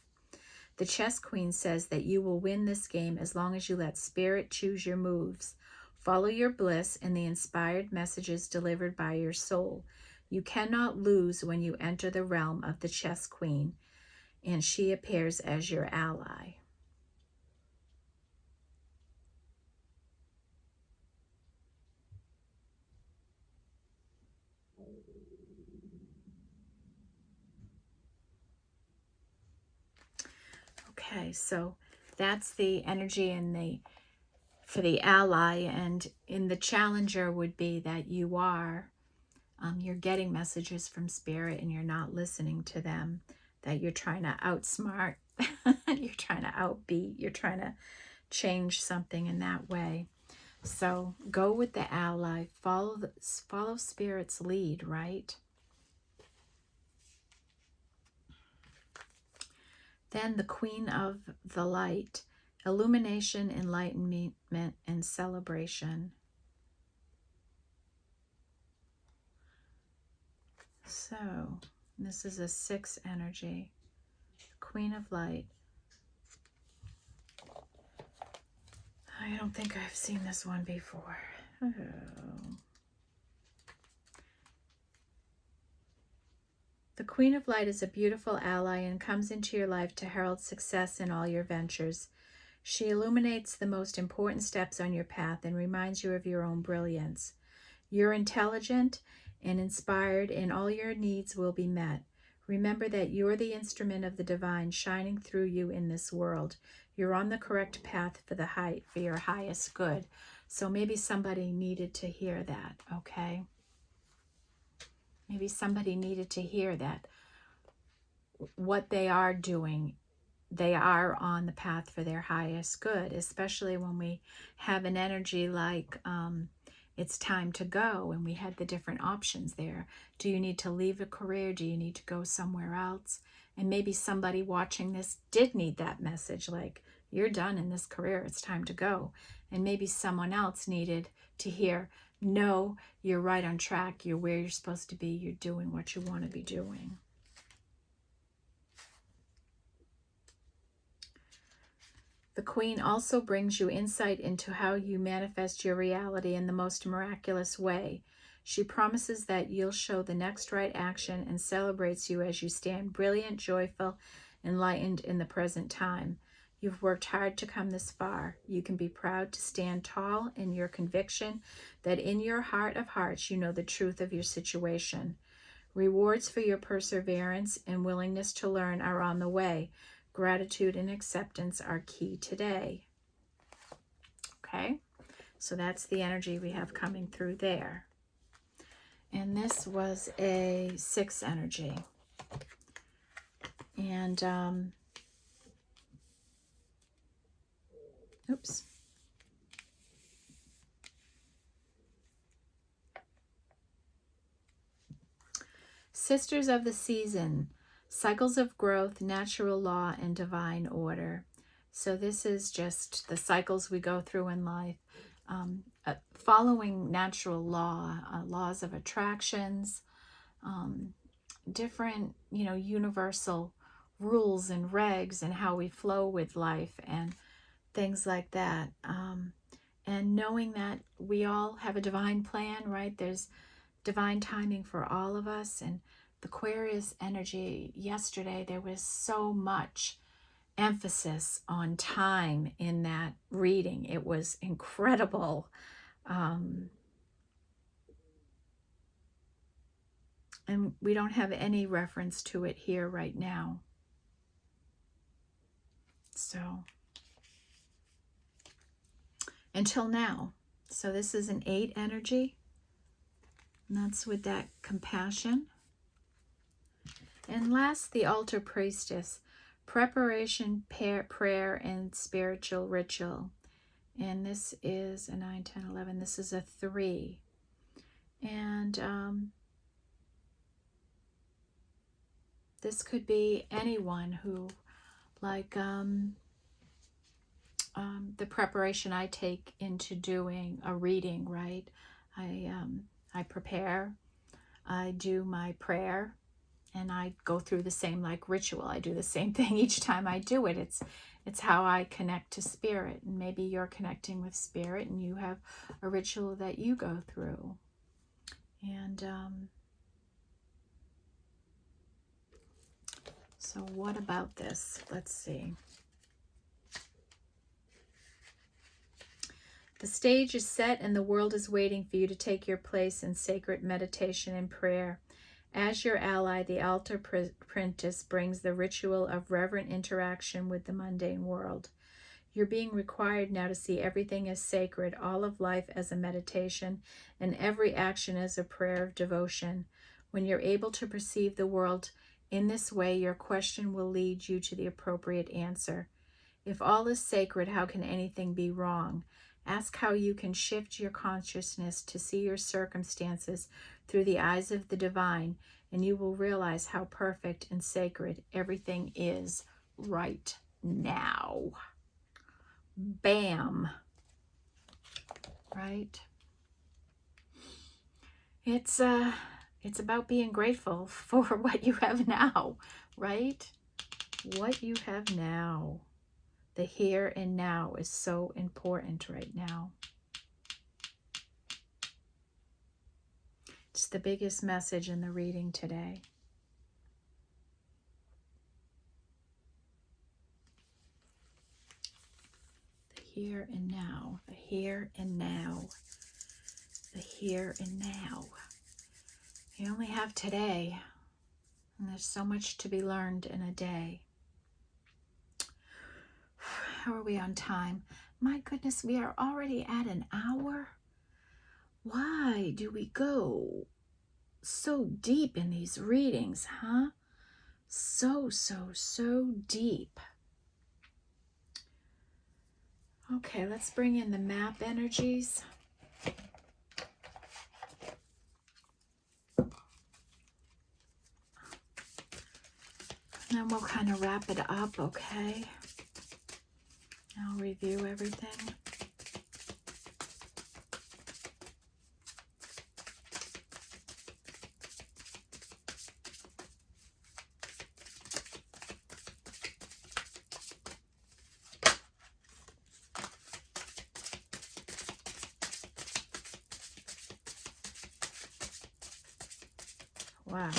The Chess Queen says that you will win this game as long as you let Spirit choose your moves. Follow your bliss and the inspired messages delivered by your soul. You cannot lose when you enter the realm of the Chess Queen, and she appears as your ally. Okay, so that's the energy for the ally, and in the challenger would be that you're getting messages from Spirit and you're not listening to them, that you're trying to outsmart, you're trying to outbeat, you're trying to change something in that way. So go with the ally, follow Spirit's lead, right? Then the Queen of the Light, illumination, enlightenment, and celebration. So this is a 6 energy, Queen of Light. I don't think I've seen this one before. Oh. The Queen of Light is a beautiful ally and comes into your life to herald success in all your ventures. She illuminates the most important steps on your path and reminds you of your own brilliance. You're intelligent and inspired, and all your needs will be met. Remember that you're the instrument of the divine shining through you in this world. You're on the correct path for your highest good. So maybe somebody needed to hear that, okay? Maybe somebody needed to hear that what they are doing, they are on the path for their highest good, especially when we have an energy like it's time to go. And we had the different options there. Do you need to leave a career? Do you need to go somewhere else? And maybe somebody watching this did need that message, like, you're done in this career, it's time to go. And maybe someone else needed to hear, no, you're right on track, you're where you're supposed to be, you're doing what you want to be doing. The Queen also brings you insight into how you manifest your reality in the most miraculous way. She promises that you'll show the next right action and celebrates you as you stand brilliant, joyful, enlightened in the present time. You've worked hard to come this far. You can be proud to stand tall in your conviction that in your heart of hearts you know the truth of your situation. Rewards for your perseverance and willingness to learn are on the way. Gratitude and acceptance are key today. Okay, so that's the energy we have coming through there. And this was a 6 energy. And, oops. Sisters of the Season, cycles of growth, natural law, and divine order. So this is just the cycles we go through in life. Following natural law, laws of attractions, different, universal rules and regs and how we flow with life and things like that. And knowing that we all have a divine plan, right? There's divine timing for all of us. And the Aquarius energy yesterday, there was so much emphasis on time in that reading. It was incredible. And we don't have any reference to it here right now. So, until now. So this is an 8 energy. And that's with that compassion. And last, the altar priestess. Preparation, prayer, and spiritual ritual. And this is a 9, 10, 11. This is a 3. And this could be anyone who, like the preparation I take into doing a reading, right? I prepare, I do my prayer, and I go through the same like ritual. I do the same thing each time I do it. It's how I connect to spirit. And maybe you're connecting with spirit and you have a ritual that you go through. And so what about this? Let's see. The stage is set and the world is waiting for you to take your place in sacred meditation and prayer. As your ally, the altar priestess brings the ritual of reverent interaction with the mundane world. You're being required now to see everything as sacred, all of life as a meditation, and every action as a prayer of devotion. When you're able to perceive the world in this way, your question will lead you to the appropriate answer. If all is sacred, how can anything be wrong? Ask how you can shift your consciousness to see your circumstances through the eyes of the divine, and you will realize how perfect and sacred everything is right now. Bam. Right? It's about being grateful for what you have now, right? What you have now. The here and now is so important right now. It's the biggest message in the reading today. The here and now, the here and now, the here and now. You only have today, and there's so much to be learned in a day. How are we on time? My goodness, we are already at an hour. Why do we go so deep in these readings, huh? So deep. Okay, let's bring in the map energies. And then we'll kind of wrap it up, okay? I'll review everything. Wow.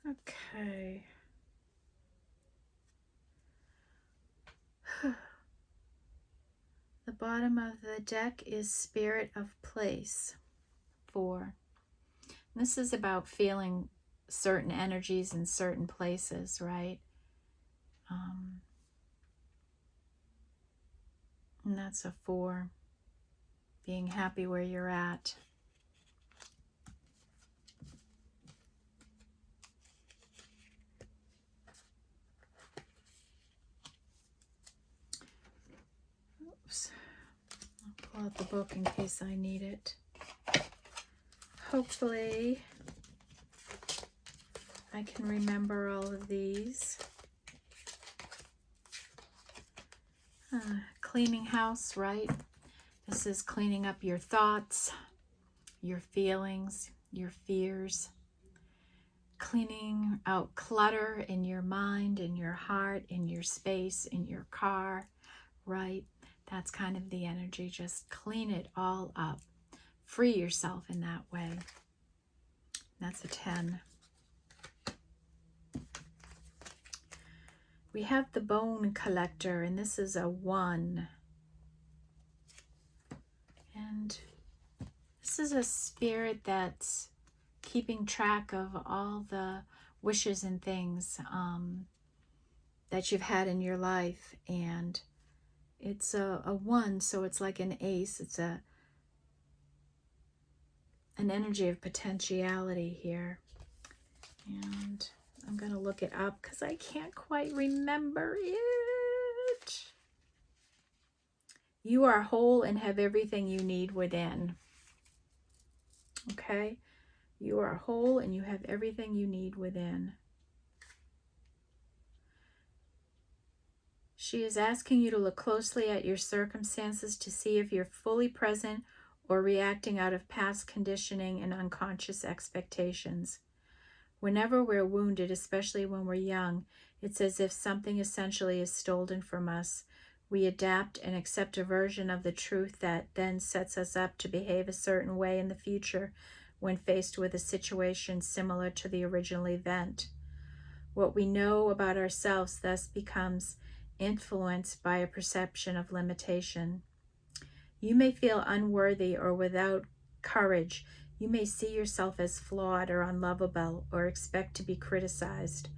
Okay. The bottom of the deck is Spirit of Place, 4. This is about feeling certain energies in certain places, right? And that's a 4. Being happy where you're at. Oops. I'll pull out the book in case I need it. Hopefully I can remember all of these. Cleaning house, right? This is cleaning up your thoughts, your feelings, your fears. Cleaning out clutter in your mind, in your heart, in your space, in your car, right? That's kind of the energy. Just clean it all up. Free yourself in that way. That's a 10. We have the Bone Collector, and this is a 1. And this is a spirit that's keeping track of all the wishes and things that you've had in your life. And it's a 1, so it's like an ace. It's an energy of potentiality here. And I'm going to look it up because I can't quite remember it. You are whole and have everything you need within. Okay? You are whole and you have everything you need within. She is asking you to look closely at your circumstances to see if you're fully present or reacting out of past conditioning and unconscious expectations. Whenever we're wounded, especially when we're young, it's as if something essentially is stolen from us. We adapt and accept a version of the truth that then sets us up to behave a certain way in the future when faced with a situation similar to the original event. What we know about ourselves thus becomes influenced by a perception of limitation. You may feel unworthy or without courage. You may see yourself as flawed or unlovable or expect to be criticized.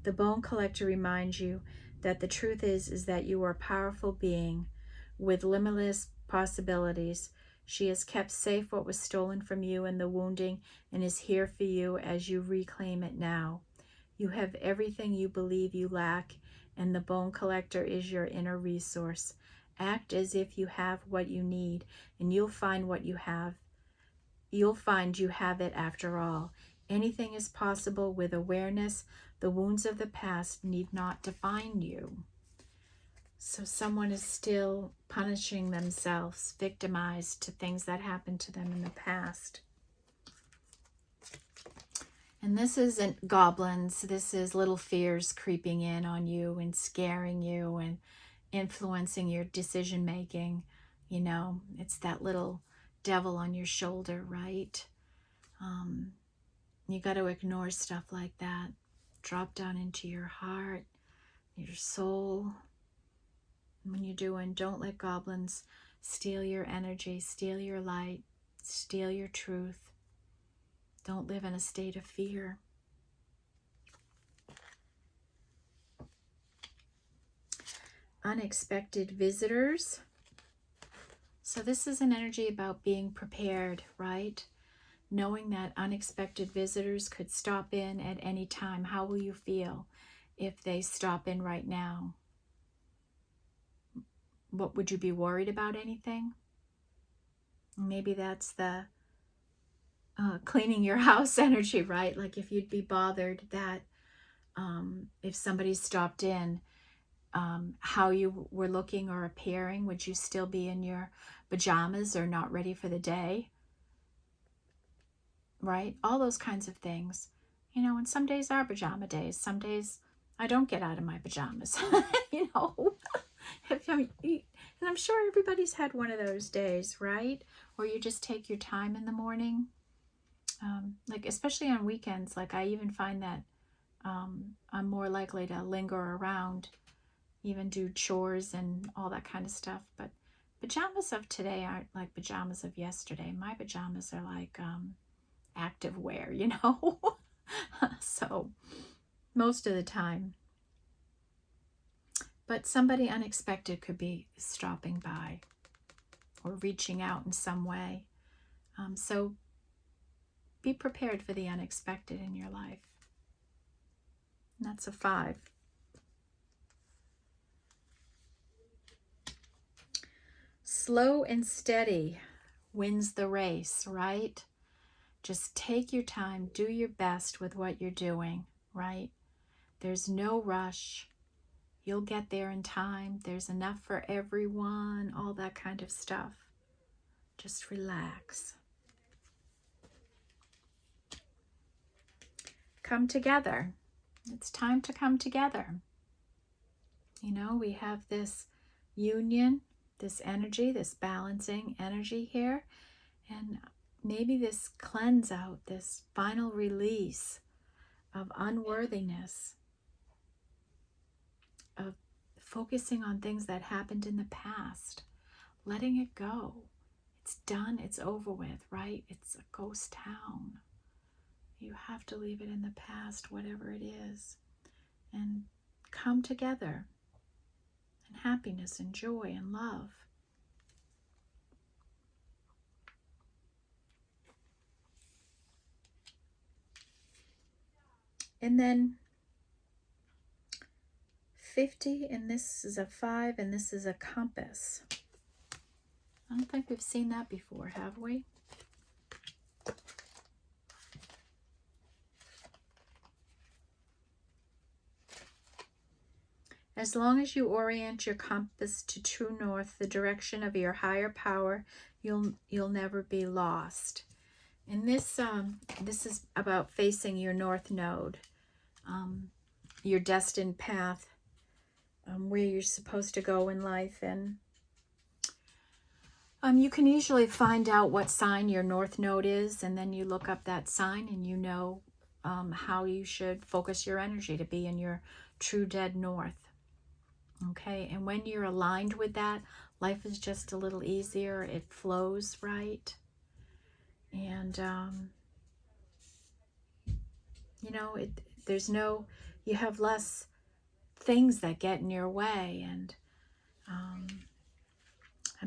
The Bone Collector reminds you that the truth is that you are a powerful being with limitless possibilities. She has kept safe what was stolen from you in the wounding and is here for you as you reclaim it now. You have everything you believe you lack, and the Bone Collector is your inner resource. Act as if you have what you need, and you'll find what you have. You'll find you have it after all. Anything is possible with awareness. The wounds of the past need not define you. So someone is still punishing themselves, victimized to things that happened to them in the past. And this isn't goblins. This is little fears creeping in on you and scaring you and influencing your decision making. You know, it's that little devil on your shoulder, right? You got to ignore stuff like that. Drop down into your heart, your soul. when you're doing, don't let goblins steal your energy, steal your light, steal your truth. Don't live in a state of fear. Unexpected visitors. So this is an energy about being prepared, right? Knowing that unexpected visitors could stop in at any time. How will you feel if they stop in right now? What, would you be worried about anything? Maybe that's the cleaning your house energy, right? Like if you'd be bothered that if somebody stopped in, how you were looking or appearing, would you still be in your pajamas or not ready for the day? Right? All those kinds of things. You know, and some days are pajama days. Some days I don't get out of my pajamas. You know, and I'm sure everybody's had one of those days, right? Where you just take your time in the morning. Like especially on weekends, like I even find that I'm more likely to linger around, even do chores and all that kind of stuff. But pajamas of today aren't like pajamas of yesterday. My pajamas are like active wear, you know. So most of the time. But somebody unexpected could be stopping by or reaching out in some way. So be prepared for the unexpected in your life. And that's a 5. Slow and steady wins the race, right? Just take your time, do your best with what you're doing, right? There's no rush. You'll get there in time. There's enough for everyone, all that kind of stuff. Just relax. Come together. It's time to come together. You know, we have this union, this energy, this balancing energy here, and maybe this cleanse out, this final release of unworthiness, of focusing on things that happened in the past, letting it go. It's done, it's over with, right? It's a ghost town. You have to leave it in the past, whatever it is, and come together in happiness and joy and love. And then 50, and this is a 5, and this is a compass. I don't think we've seen that before, have we? As long as you orient your compass to true north, the direction of your higher power, you'll never be lost. And this is about facing your north node, your destined path, where you're supposed to go in life. And you can usually find out what sign your north node is, and then you look up that sign and you know how you should focus your energy to be in your true dead north. Okay, and when you're aligned with that, life is just a little easier. It flows right. And, you know, you have less things that get in your way. And I'm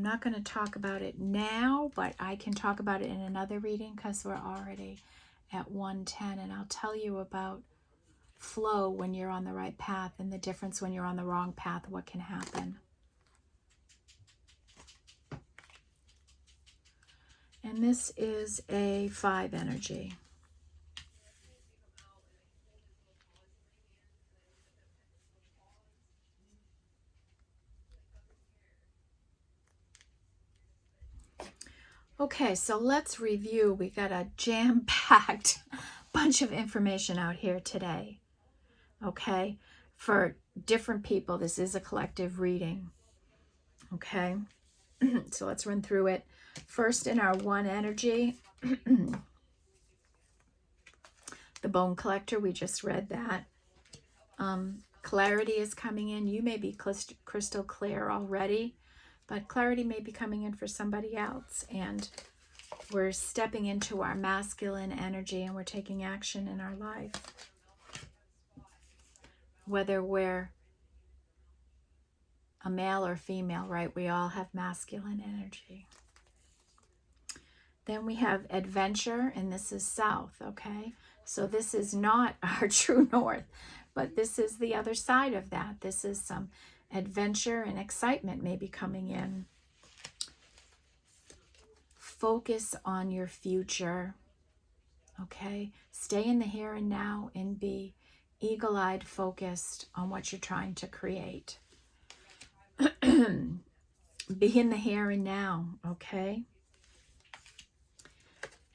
not going to talk about it now, but I can talk about it in another reading because we're already at 110. And I'll tell you about flow when you're on the right path and the difference when you're on the wrong path, what can happen. And this is a 5 energy. Okay, so let's review. We got a jam-packed bunch of information out here today. Okay, for different people, this is a collective reading. Okay, so let's run through it. First, in our 1 energy, the bone collector, we just read that. Clarity is coming in. You may be crystal clear already, but clarity may be coming in for somebody else. And we're stepping into our masculine energy and we're taking action in our life. Whether we're a male or female, right? We all have masculine energy. Then we have adventure, and this is south, okay? So this is not our true north, but this is the other side of that. This is some adventure and excitement maybe coming in. Focus on your future, okay? Stay in the here and now and be eagle-eyed focused on what you're trying to create. Be in the here and now, okay?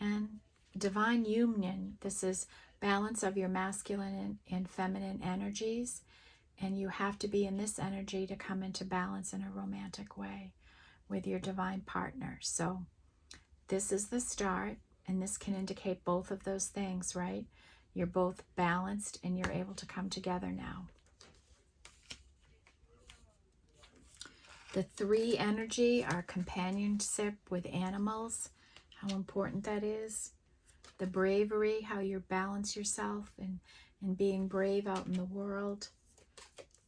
And divine union, this is balance of your masculine and feminine energies, and you have to be in this energy to come into balance in a romantic way with your divine partner. So this is the start, and this can indicate both of those things, right? You're both balanced and you're able to come together now. The 3 energy, our companionship with animals, how important that is. The bravery, how you balance yourself and being brave out in the world.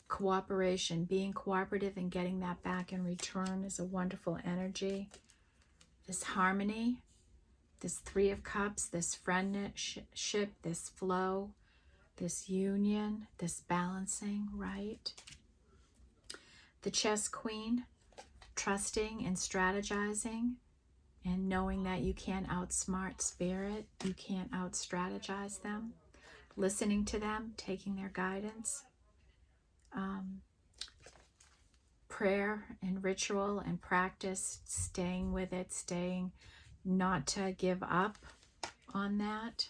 Cooperation, being cooperative and getting that back in return is a wonderful energy. This harmony, this 3 of Cups, this friendship, this flow, this union, this balancing, right? The Chess Queen, trusting and strategizing and knowing that you can't outsmart spirit, you can't out-strategize them, listening to them, taking their guidance. Prayer and ritual and practice, staying with it, staying not to give up on that.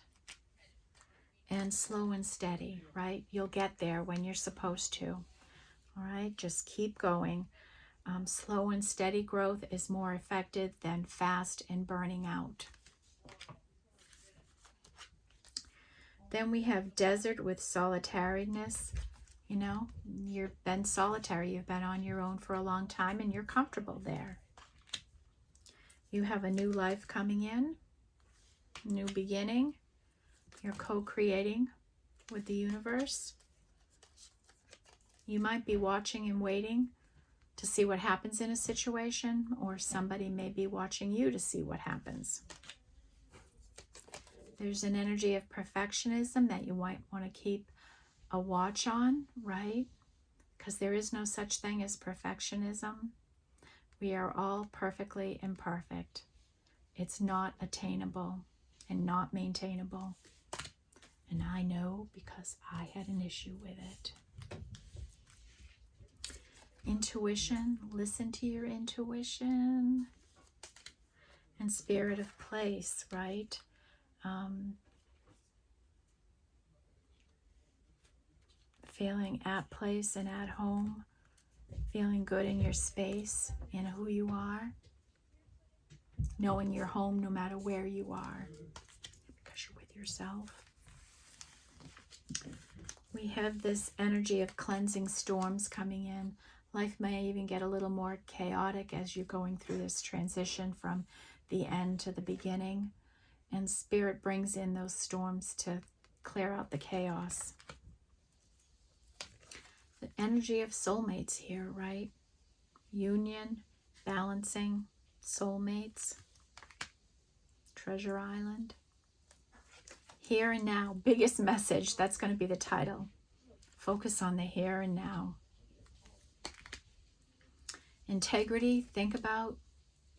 And slow and steady, right? You'll get there when you're supposed to. All right, just keep going. Slow and steady growth is more effective than fast and burning out. Then we have desert with solitariness. You know, you've been solitary. You've been on your own for a long time and you're comfortable there. You have a new life coming in, new beginning. You're co-creating with the universe. You might be watching and waiting to see what happens in a situation, or somebody may be watching you to see what happens. There's an energy of perfectionism that you might want to keep a watch on, right? Because there is no such thing as perfectionism. We are all perfectly imperfect. It's not attainable and not maintainable. And I know because I had an issue with it. Intuition, listen to your intuition. And spirit of place, right? Feeling at place and at home. Feeling good in your space and who you are. Knowing you're home no matter where you are. Because you're with yourself. We have this energy of cleansing storms coming in. Life may even get a little more chaotic as you're going through this transition from the end to the beginning. And Spirit brings in those storms to clear out the chaos. The energy of soulmates here, right? Union, balancing, soulmates, Treasure Island. Here and now, biggest message, that's going to be the title. Focus on the here and now. Integrity, think about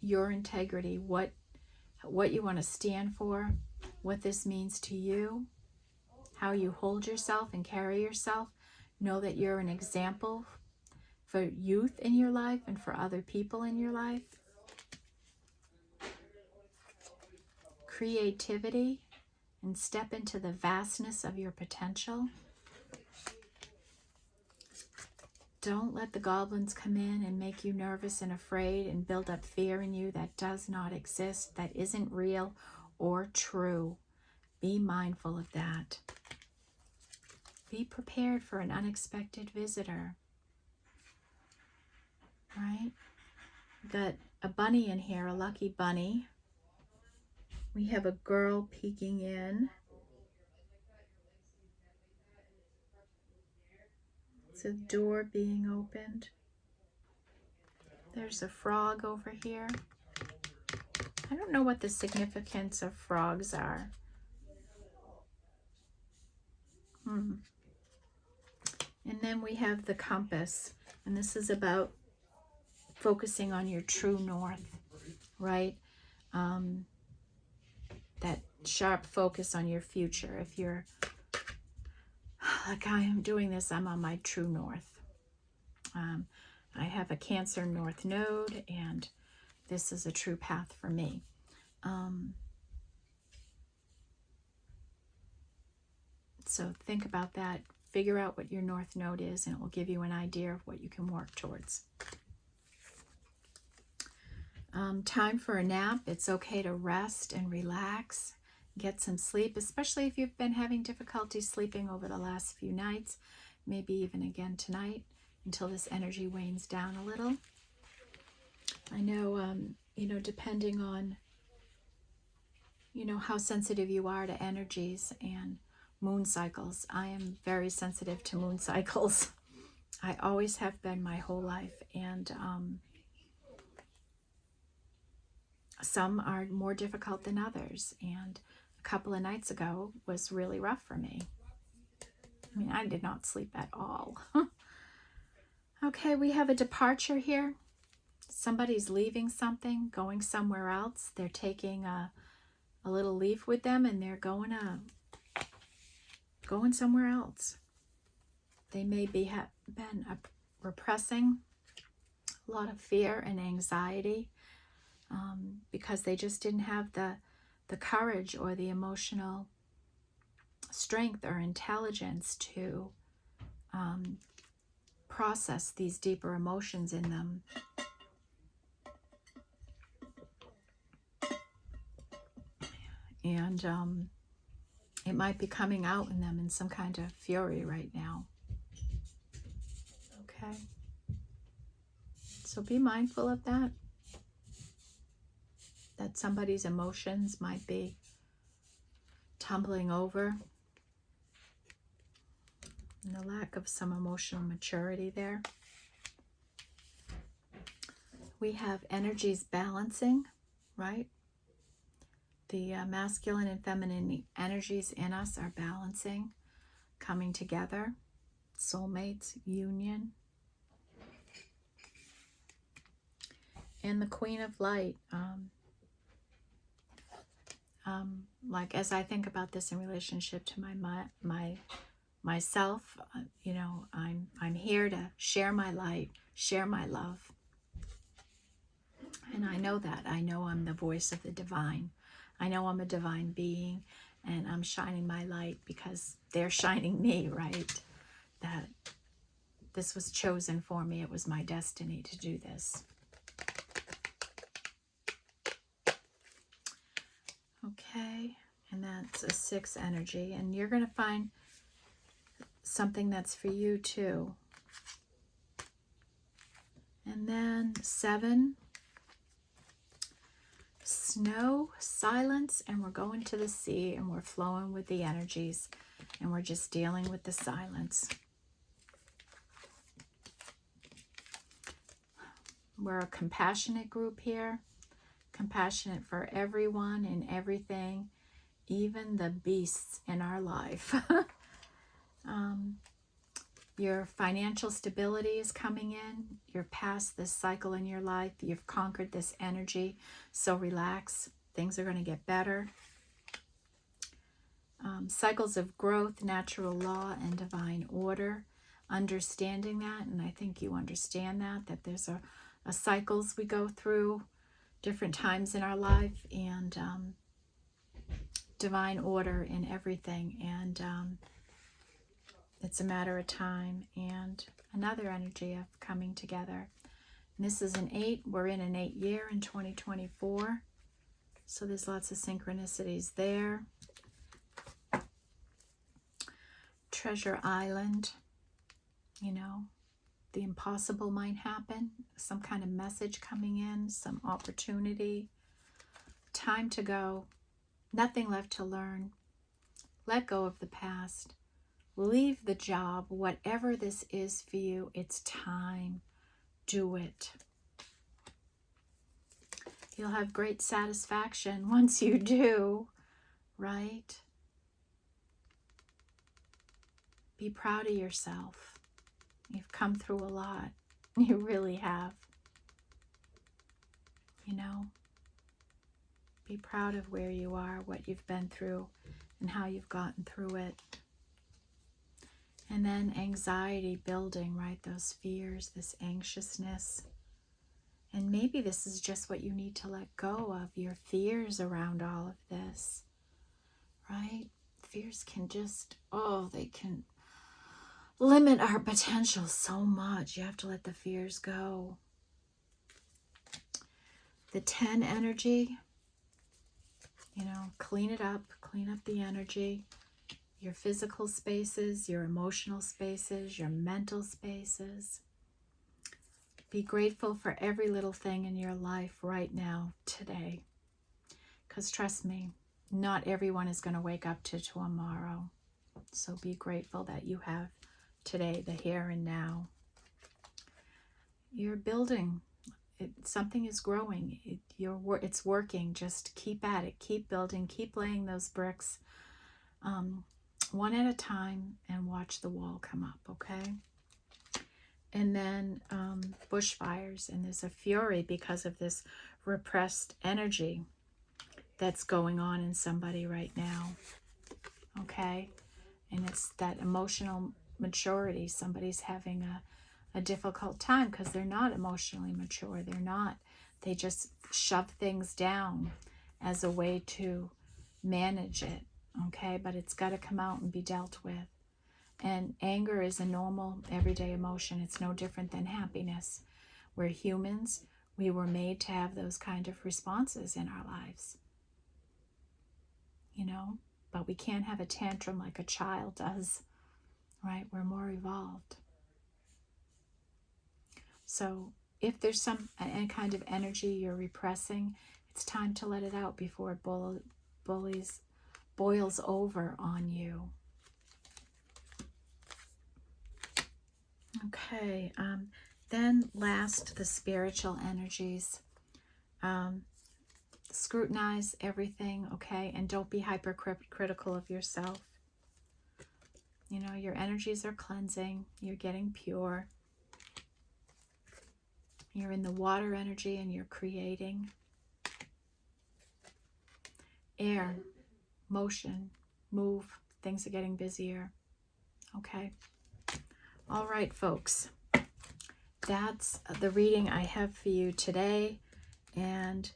your integrity, what you want to stand for, what this means to you, how you hold yourself and carry yourself. Know that you're an example for youth in your life and for other people in your life. Creativity, and step into the vastness of your potential. Don't let the goblins come in and make you nervous and afraid and build up fear in you that does not exist, that isn't real or true. Be mindful of that. Be prepared for an unexpected visitor, right? Got a bunny in here, a lucky bunny. We have a girl peeking in. It's a door being opened. There's a frog over here. I don't know what the significance of frogs are. And then we have the compass, and this is about focusing on your true north, right? That sharp focus on your future. If you're like I am doing this, I'm on my true north. I have a Cancer North node, and this is a true path for me. So think about that. Figure out what your North Node is, and it will give you an idea of what you can work towards. Time for a nap. It's okay to rest and relax. Get some sleep, especially if you've been having difficulty sleeping over the last few nights, maybe even again tonight, until this energy wanes down a little. I know, depending on, how sensitive you are to energies and moon cycles. I am very sensitive to moon cycles. I always have been my whole life, and some are more difficult than others, and a couple of nights ago was really rough for me. I mean, I did not sleep at all. Okay, we have a departure here. Somebody's leaving something, going somewhere else. They're taking a little leaf with them, and they're going somewhere else. They may be been repressing a lot of fear and anxiety because they just didn't have the courage or the emotional strength or intelligence to process these deeper emotions in them. And it might be coming out in them in some kind of fury right now. Okay. So be mindful of that. That somebody's emotions might be tumbling over. And the lack of some emotional maturity there. We have energies balancing, right? The masculine and feminine energies in us are balancing, coming together, soulmates, union. And the Queen of Light, like as I think about this in relationship to myself, I'm here to share my light, share my love. And I know that. I know I'm the voice of the divine. I know I'm a divine being, and I'm shining my light because they're shining me, right? That this was chosen for me. It was my destiny to do this. Okay, and that's a 6 energy, and you're going to find something that's for you too. And then 7, snow, silence, and we're going to the sea, and we're flowing with the energies, and we're just dealing with the silence. We're a compassionate group here, compassionate for everyone and everything, even the beasts in our life. Your financial stability is coming in. You're past this cycle in your life. You've conquered this energy. So relax. Things are going to get better. Cycles of growth, natural law, and divine order. Understanding that, and I think you understand that there's a cycles we go through, different times in our life, and divine order in everything. And it's a matter of time, and another energy of coming together. And this is an 8. We're in an 8 year in 2024. So there's lots of synchronicities there. Treasure Island, you know, the impossible might happen, some kind of message coming in, some opportunity. Time to go, nothing left to learn. Let go of the past. Leave the job, whatever this is for you, it's time. Do it. You'll have great satisfaction once you do, right? Be proud of yourself. You've come through a lot. You really have. You know, be proud of where you are, what you've been through, and how you've gotten through it. And then anxiety building, right? Those fears, this anxiousness. And maybe this is just what you need to let go of, your fears around all of this, right? Fears can just, they can limit our potential so much. You have to let the fears go. The 10 energy, you know, clean it up, clean up the energy. Your physical spaces, your emotional spaces, your mental spaces. Be grateful for every little thing in your life right now, today. Because trust me, not everyone is going to wake up to tomorrow. So be grateful that you have today, the here and now. You're building. Something is growing. It's working. Just keep at it. Keep building. Keep laying those bricks. One at a time, and watch the wall come up, okay? And then bushfires, and there's a fury because of this repressed energy that's going on in somebody right now, okay? And it's that emotional maturity. Somebody's having a difficult time because they're not emotionally mature. They just shove things down as a way to manage it. Okay, but it's got to come out and be dealt with. And anger is a normal, everyday emotion. It's no different than happiness. We're humans. We were made to have those kind of responses in our lives. You know, but we can't have a tantrum like a child does, right? We're more evolved. So if there's any kind of energy you're repressing, it's time to let it out before it boils over on you. Okay, then last, the spiritual energies. Scrutinize everything, okay, and don't be hypercritical of yourself. You know, your energies are cleansing, you're getting pure. You're in the water energy and you're creating. Air, motion, move, things are getting busier, okay? All right, folks, that's the reading I have for you today. And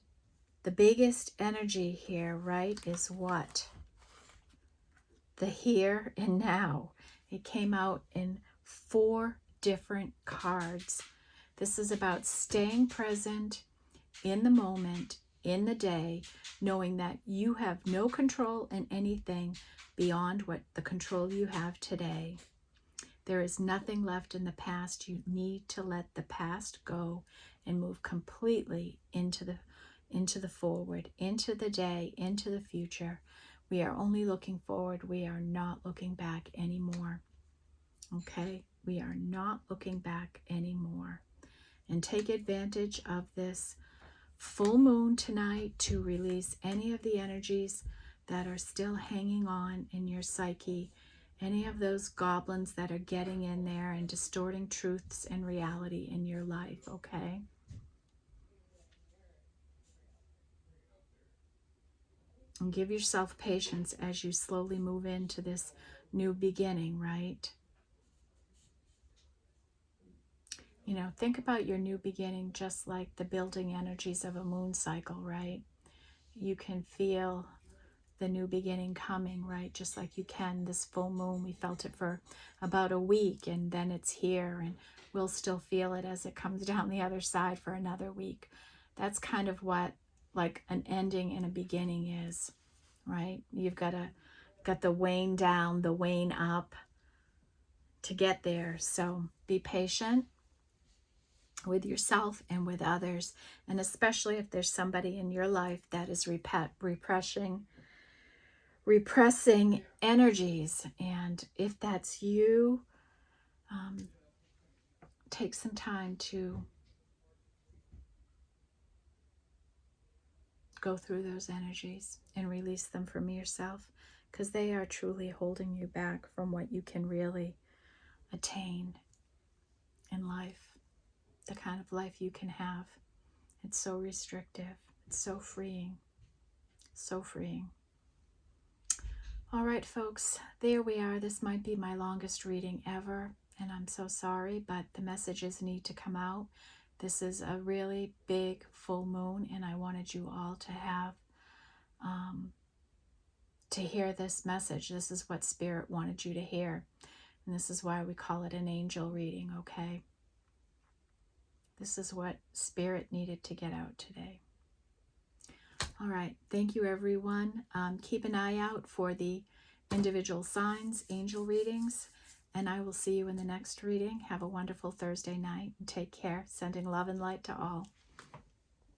the biggest energy here, right, is what? The here and now. It came out in 4 different cards. This is about staying present in the moment, in the day, knowing that you have no control in anything beyond what the control you have today. There is nothing left in the past. You need to let the past go and move completely into the forward, into the day, into the future. We are only looking forward. We are not looking back anymore. Okay? We are not looking back anymore. And take advantage of this full moon tonight to release any of the energies that are still hanging on in your psyche, any of those goblins that are getting in there and distorting truths and reality in your life, okay? And give yourself patience as you slowly move into this new beginning, right? You know, think about your new beginning just like the building energies of a moon cycle, right? You can feel the new beginning coming, right? Just like you can this full moon. We felt it for about a week, and then it's here, and we'll still feel it as it comes down the other side for another week. That's kind of what like an ending and a beginning is, right? You've got the wane down, the wane up, to get there. So be patient with yourself and with others, and especially if there's somebody in your life that is repressing energies. And if that's you, take some time to go through those energies and release them from yourself, because they are truly holding you back from what you can really attain in life, the kind of life you can have. It's so restrictive. It's so freeing. So freeing. All right, folks, there we are. This might be my longest reading ever, and I'm so sorry, but the messages need to come out. This is a really big full moon, and I wanted you all to have, to hear this message. This is what Spirit wanted you to hear, and this is why we call it an angel reading, okay? This is what Spirit needed to get out today. All right. Thank you, everyone. Keep an eye out for the individual signs, angel readings, and I will see you in the next reading. Have a wonderful Thursday night and take care. Sending love and light to all.